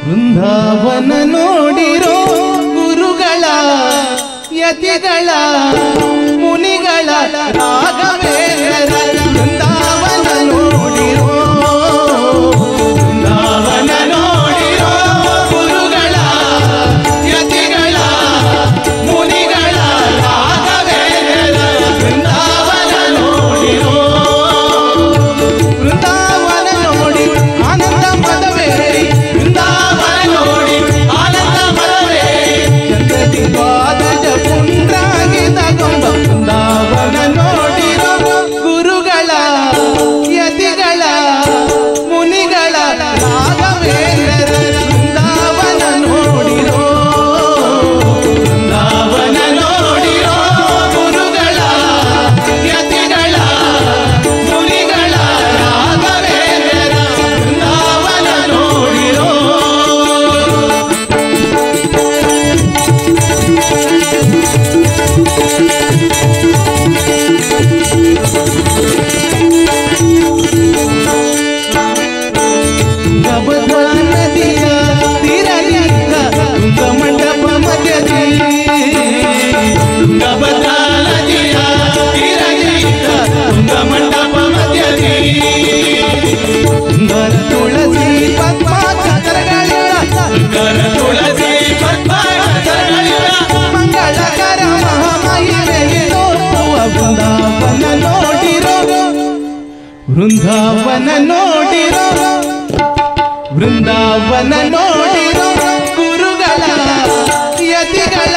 ವೃಂದಾವನ ನೋಡಿರೋ ಗುರುಗಳ ಯತಿಗಳ ಮುನಿಗಳ ರಾಘವೇಂದ್ರರ ವೃಂದಾವನ ನೋಡಿರೋ ವೃಂದಾವನ ನೋಡಿರೋ ಗುರುಗಳ ಯತಿಗಳ ಮುನಿಗಳ ರಾಘವೇಂದ್ರರ ವೃಂದಾವನ ನೋಡಿರೋ ವೃಂದಾವನ ನೋಡಿ ಆನಂದ ಮದವೇರಿ ವೃಂದಾವನ ನೋಡಿ ಆನಂದ ಮದವೇರಿ ಚಂದ್ರದಿ ಪಾದಜ ಪುಂಡ್ರಾಗಿ ತಗೊಂಡ ವೃಂದಾವನ ನೋಡಿರೋ ಗುರುಗಳ ಯತಿಗಳ ಮುನಿಗಳ ರಾಘವೇಂದ್ರರ ವೃಂದಾವನ ನೋಡಿರೋ ವೃಂದಾವನ ನೋಡಿರೋ ಗುರುಗಳ ಯತಿಗಳ ಮುನಿಗಳ ರಾಘವೇಂದ್ರರ ವೃಂದಾವನ ನೋಡಿರೋ ತುಂಗಭದ್ರಾ ನದಿಯ ತೀರದಿಂದ ತುಂಗ ಮಂಟಪ ಮಧ್ಯದಲ್ಲಿ ತುಂಗಭದ್ರಾ ನದಿಯ ತೀರದಿಂದ ತುಂಗ ಮಂಟಪ ಮಧ್ಯದಲ್ಲಿ ಸುಂದರ ತುಳಸಿ ಪದ್ಮ ಚಂದ್ರಗಳಿಂದ ಸುಂದರ ತುಳಸಿ ಪದ್ಮ ಚಂದ್ರಗಳಿಂದ ಮಂಗಳಕರ ಮಹಾಮಹಿಮೆಯೋ ವೃಂದಾವನ ನೋಡಿರೋ ವೃಂದಾವನ ನೋಡಿರೋ ವೃಂದಾವನ ನೋಡಿರೋ ಗುರುಗಳ ಯತಿಗಳ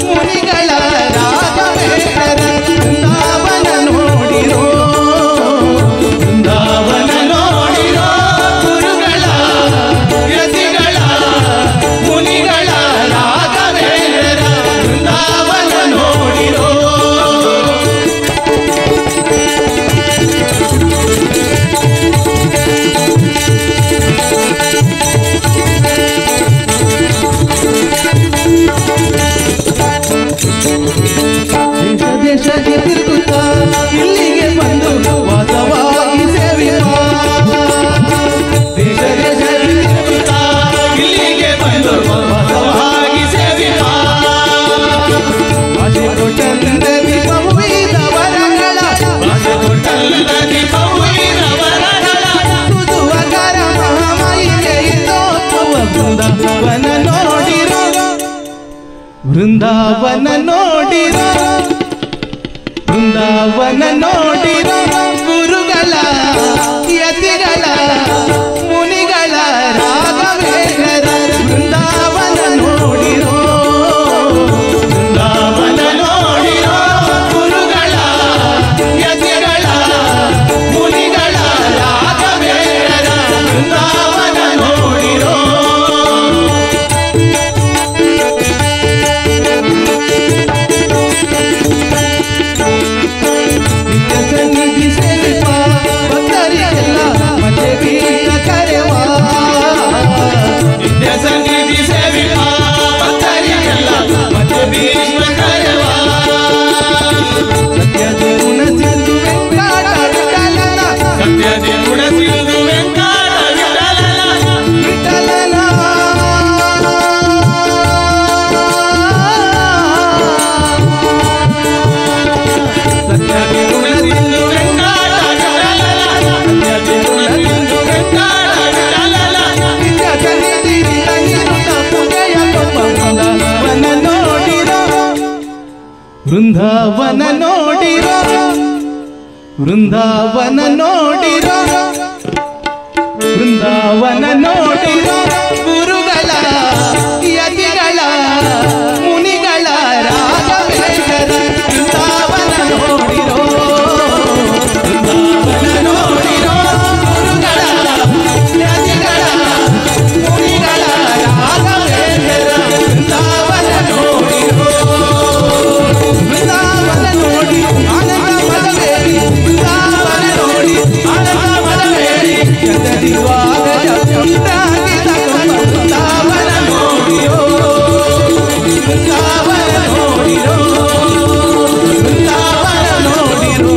ಮುನಿಗಳ ರಾಘವೇಂದ್ರರ ವೃಂದಾವನ ನೋಡಿರೋ ವೃಂದಾವನ ನೋಡಿರೋ ಗುರುಗಳ ಯತಿಗಳ ಮುನಿಗಳ ರಾಘವೇಂದ್ರರ ವೃಂದಾವನ ನೋಡಿರೋ ದೇಶ ದೇಶ ತಿರುಗುತ್ತಾ ಇಲ್ಲಿಗೆ ಬಂದು ವಾಸವಾಗಿ ಸೇವಿಸುವ ದೇಶ ದೇಶ ತಿರುಗುತ್ತಾ ಇಲ್ಲಿಗೆ ಬಂದು ವಾಸವಾಗಿ ಸೇವಿಸುವ ಭಾಷೆ ಕೊಟ್ಟಂದದಿ ಬಹುವಿಧ ವರಗಳ ಭಾಷೆ ಕೊಟ್ಟಂದದಿ ಬಹುವಿಧ ವರಗಳ ಸುಧುವಕರ ಮಹಾಮಹಿಮೆಯಿದ್ದೋ ವೃಂದಾವನ ನೋಡಿರೋ ವೃಂದಾವನ ನೋಡಿರೋ ವೃಂದಾವನ ನೋಡಿರೋ ಗುರುಗಳ ಯತಿಗಳ ಮುನಿಗಳ ರಾಘವೇಂದ್ರರ ವೃಂದಾವನ ನೋಡಿರೋ ವೃಂದಾವನ ನೋಡಿರೋ ಗುರುಗಳ ಯತಿಗಳ ಮುನಿಗಳ ರಾಘವೇಂದ್ರರ ವೃಂದಾವನ ನೋಡಿರೋ ಸನ್ನಿಧಿ ಸೇವಿಪ ಭಕ್ತರಿಗೆಲ್ಲ ಮತ್ತೆ ಬೀಗ ಕರೆವ ನಿತ್ಯ ಸನ್ನಿಧಿ ಸೇವಿಪ ಭಕ್ತರಿಗೆಲ್ಲ ಮತ್ತೆ ಬೀಗ ಕರೆವ ಸತ್ಯದ ಗುಣ ಸಿಂಧು ವೆಂಕಟ ವಿಠಲನ ಸತ್ಯದ ಗುಣ ಸಿಂಧು ವೆಂಕಟ ವಿಠಲನ ಸತ್ಯದ ಗುಣ ಸಿಂಧು ವೆಂಕಟ ವಿಠಲನ ನಿತ್ಯ ಸನ್ನಿಧಿ ನಿರಂತರ ಪೂಜೆಯ ವೃಂದಾವನ ನೋಡಿರೋ ವೃಂದಾವನ ನೋಡಿರೋ ವೃಂದಾವನ ನೋಡಿರೋ ವೃಂದಾವನ ನೋಡಿರೋ ಗುರುಗಳ ಯತಿಗಳ ಮುನಿಗಳ ರಾಘವೇಂದ್ರ ವೃಂದಾವನ ನೋಡಿರೋ ವೃಂದಾವನ ನೋಡಿರೋ ಗುರುಗಳ ಯತಿಗಳ ಮುನಿಗಳ ರಾಘವೇಂದ್ರ ವೃಂದಾವನ ನೋಡಿರೋ ವೃಂದಾವನ ನೋಡಿ ಆನಂದ ಮದವೇರಿ ವೃಂದಾವನ ನೋಡಿ ಆನಂದ ಮದವೇರಿ ಚಂದ್ರಿವಾಗ ಚಂದ್ರಾಗಿದ ವೃಂದಾವನ ನೋಡಿರೋ ವೃಂದಾವನ ನೋಡಿರೋ ವೃಂದಾವನ ನೋಡಿರೋ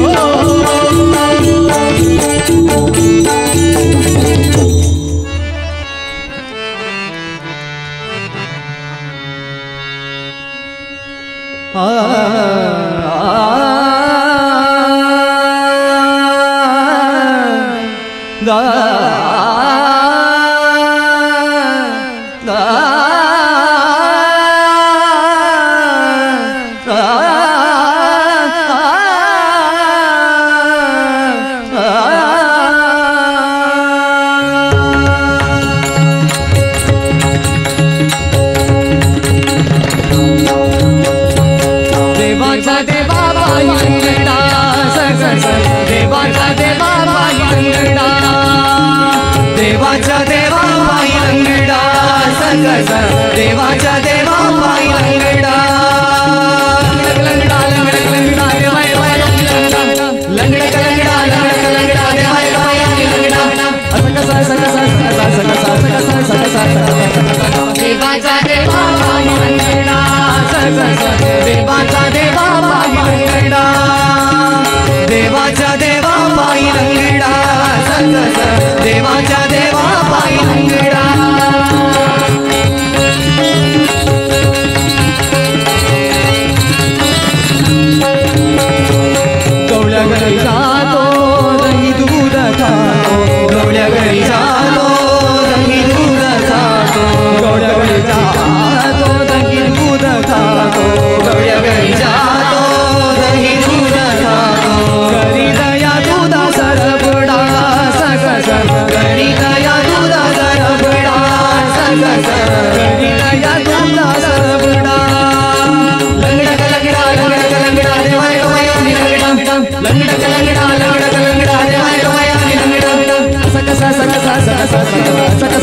देवाच्या देवा पायी लंगडा लंगडा लंगडा लंगडा लंगडा लंगडा देवाचा देवा पायी लंगडा देवाचा देवा पायी लंगडा देवाच्या देवा पायी लंगडा देवाच्या देवा पायी लंगडा गवळ्या घरी जातो दही दूध खातो गवळ्या घरी जातो दही दूध खातो गवळ्या घरी जातो दही दूध खातो गवळ्या घरी जातो दही दूध खातो घरी दया दुधा सरबडा सकस घरी दया दुधा सरबडा सकस घरी दया दुधा सरबडा लंगडा लंगडा लंगडा लंगडा देवाय लंगडा लंगडा लंगडा देवाय लंगडा सकस सकस सकस सकस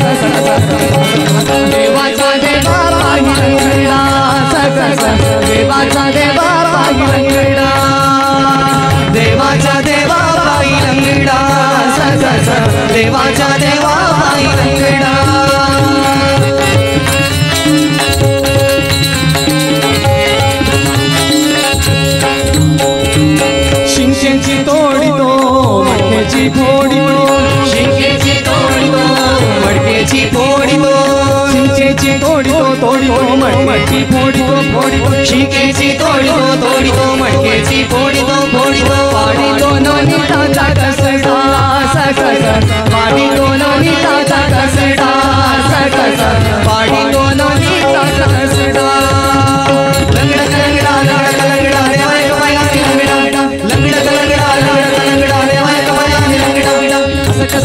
देवाचा देवा पायी लंगडा सकस देवाचा देवा पायी लंगडा देवाचा देवा पायी लंगडा सकस देवाचा देवा पायी लंगडा शिंकेची तोडितो मडकेची फोडितो शिंकेची तोडितो मडकेची फोडितो शिंकेची तोडितो तोडितो मडकेची फोडितो फोडितो शिंकेची तोडितो तोडितो मडकेची फोडितो फोडितो पाडितो नोनीताचा कसडा सकस पाडितो नोनीताचा कसडा सकस पाडितो नोनीताचा कसडा लंगडा लंगडा लंगडा लंगडा देवाय लंगडा लंगडा लंगडा लंगडा लंगडा देवाय लंगडा सकस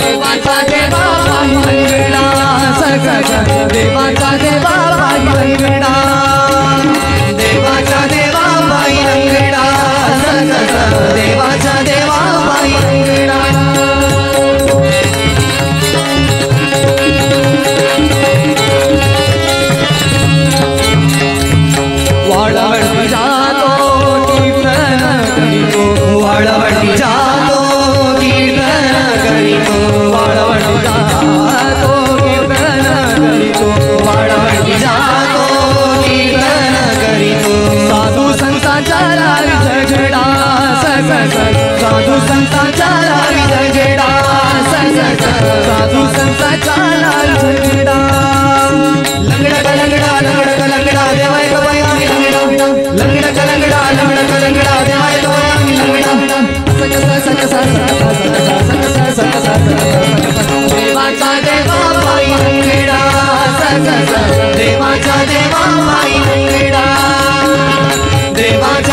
देवाचा देवा पायी लंगडा सकस देवाचा देवा पायी लंगडा देवाचा देवा पायी लंगडा सकस देवाचा देवा पायी लंगडा वाळवंटी जातो कीर्तन करीतो वाळवंटी जातो कीर्तन करीतो वाळवंटी जातो कीर्तन करीतो वाळवंटी जातो कीर्तन करीतो साधू संतांचा लावी झगडा सकस साधू संतांचा लावी झगडा सकस साधू संतांचा लावी झगडा लंगडा लंगडा लंगडा लंगडा देवाय लंगडा लंगडा लंगडा लंगडा लंगडा देवाय लंगडा सकस सकस सकस सकस देवाचा देवा पायी लंगडा सकस देवाचा देवा पायी लंगडा देवाचा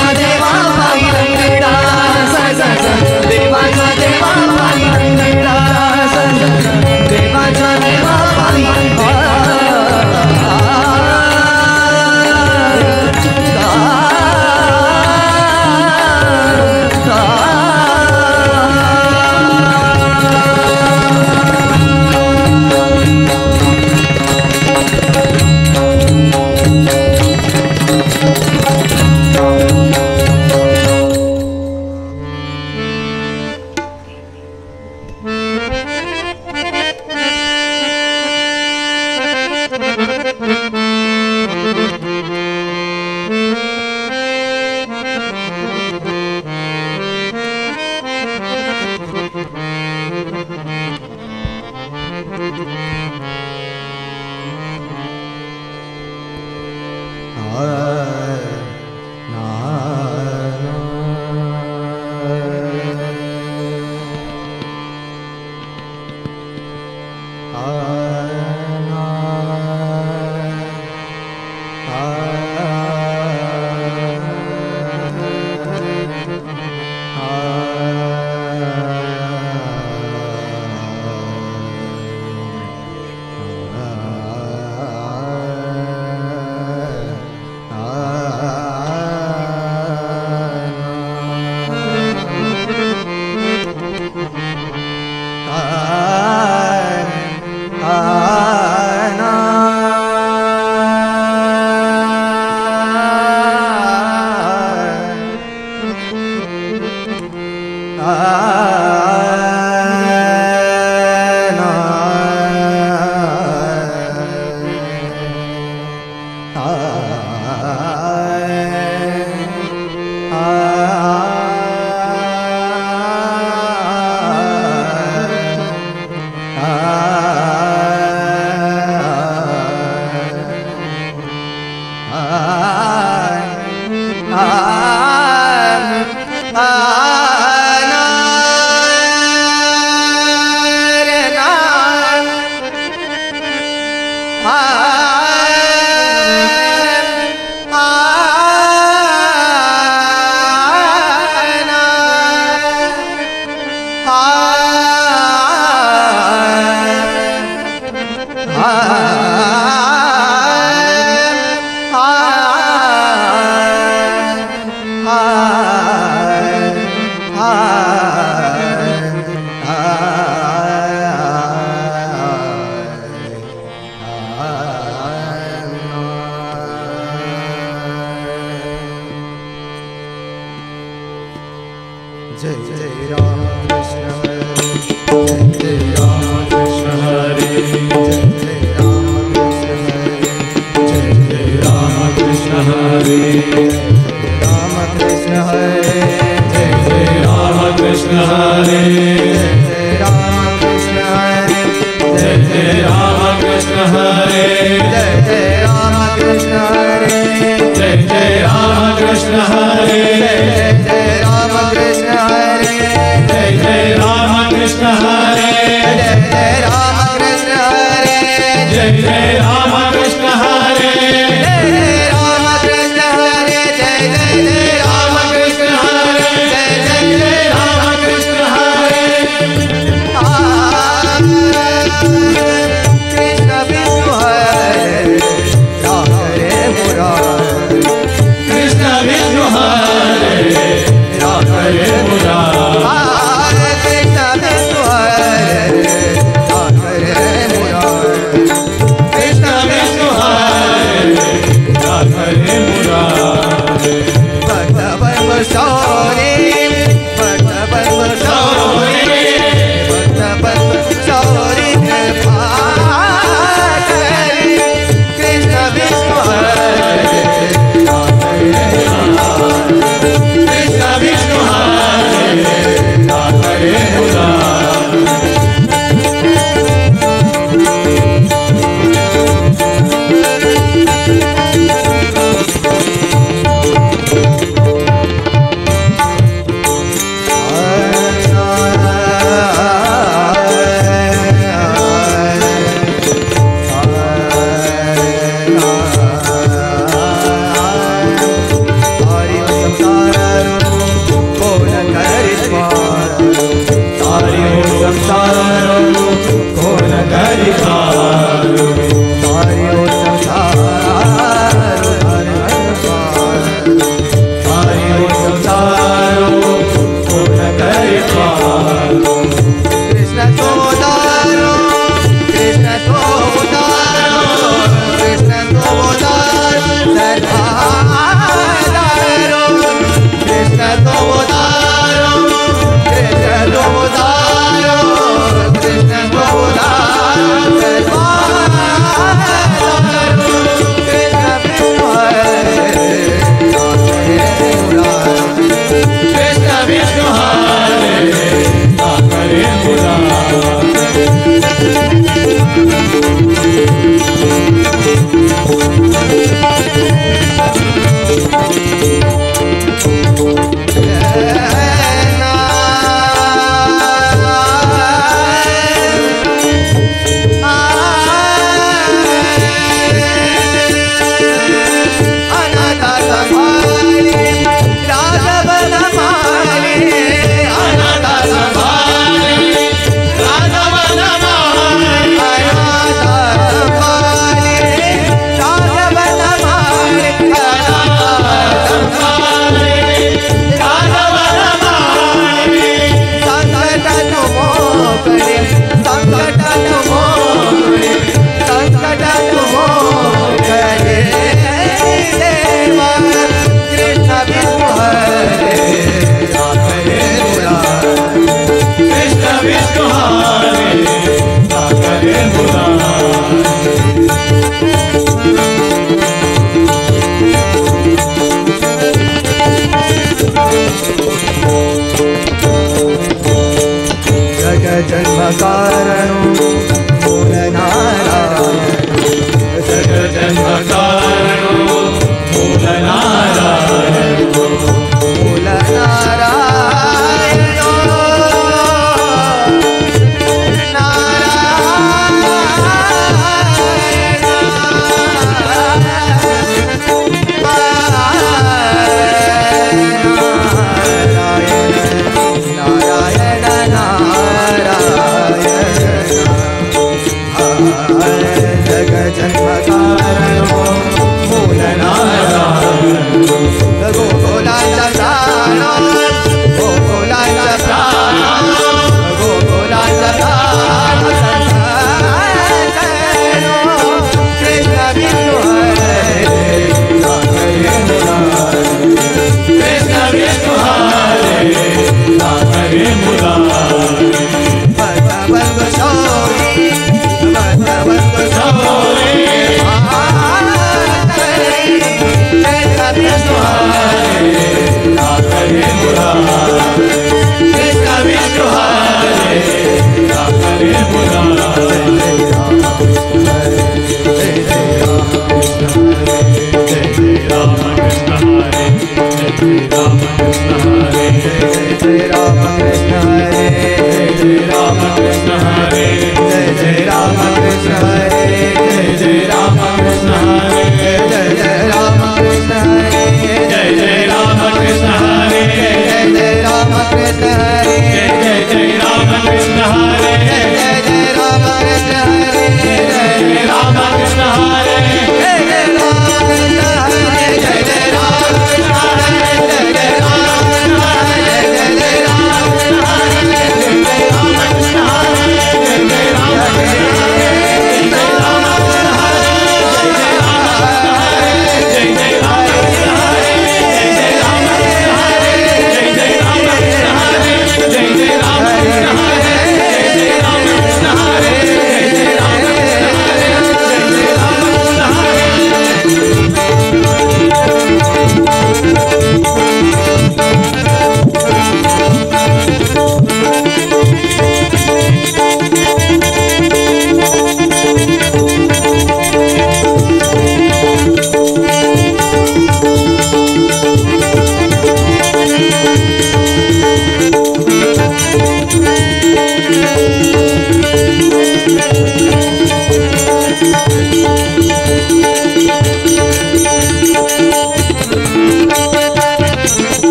Krishna जग जन्म कारणो मूल नारायण गोकुलाचा प्राण गोकुलाचा प्राण गोकुलाचा प्राण कृष्ण विष्णु हरे कृष्ण विष्णु हरे हरे मुरारी भगवत शौरी भगवत शौरी कृष्ण विष्णु हरे हरे मुरारी कृष्ण विष्णु हरे हरे मुरारी राम कृष्ण हरे राम कृष्ण हरे राम कृष्ण हरे राम कृष्ण हरे राम कृष्ण हरे राम कृष्ण हरे राम कृष्ण हरे राम कृष्ण हरे राम कृष्ण हरे राम कृष्ण हरे राम कृष्ण हरे राम कृष्ण हरे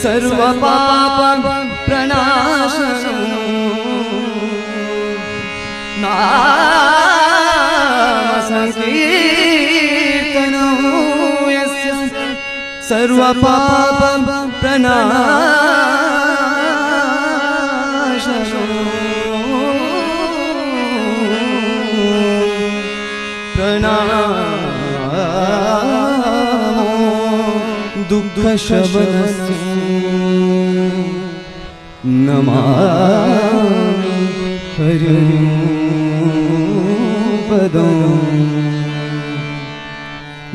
सर्वपाप प्रणाशनो नाम संकीर्तनो यस्य सर्वपाप प्रणाशनो प्रणामो दुःखशमनस्य नमामि हरिपदं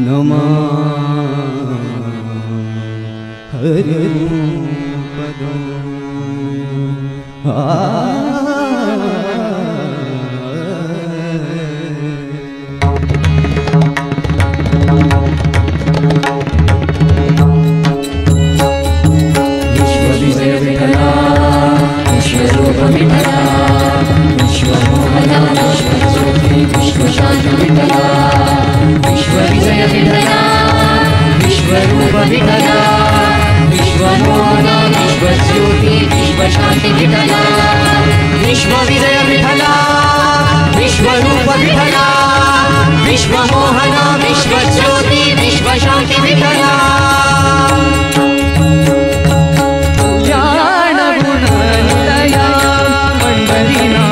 नमामि हरिपदं विश्वशान्ति विठला विश्वविजय विठला विश्वरूप विठला विश्वमोहना विश्वज्योति विश्वशान्ति विठला कल्याण गुणनिलया पंढरीनाथ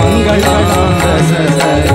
मंगलांग सदय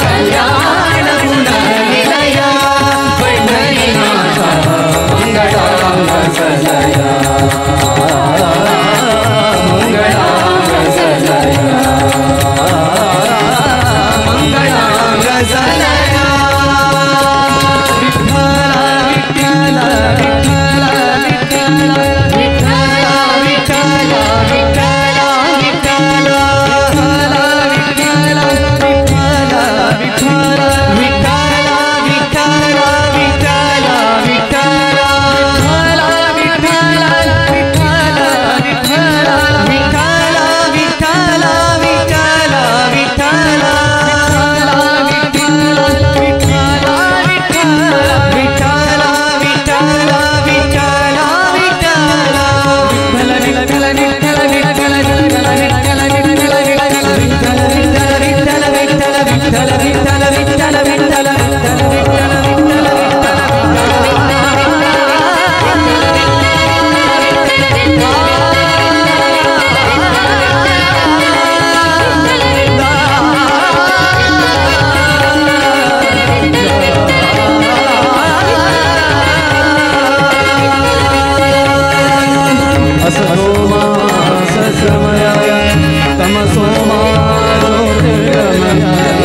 कल्याण गुणनिलया पंढरीनाथ मंगलांग सदय विठ्ठल विठ्ठल विठ्ठल विठ्ठल विठ्ठल विठ्ठल असोमा सत्समय तमसोमा ज्योतिर्गमय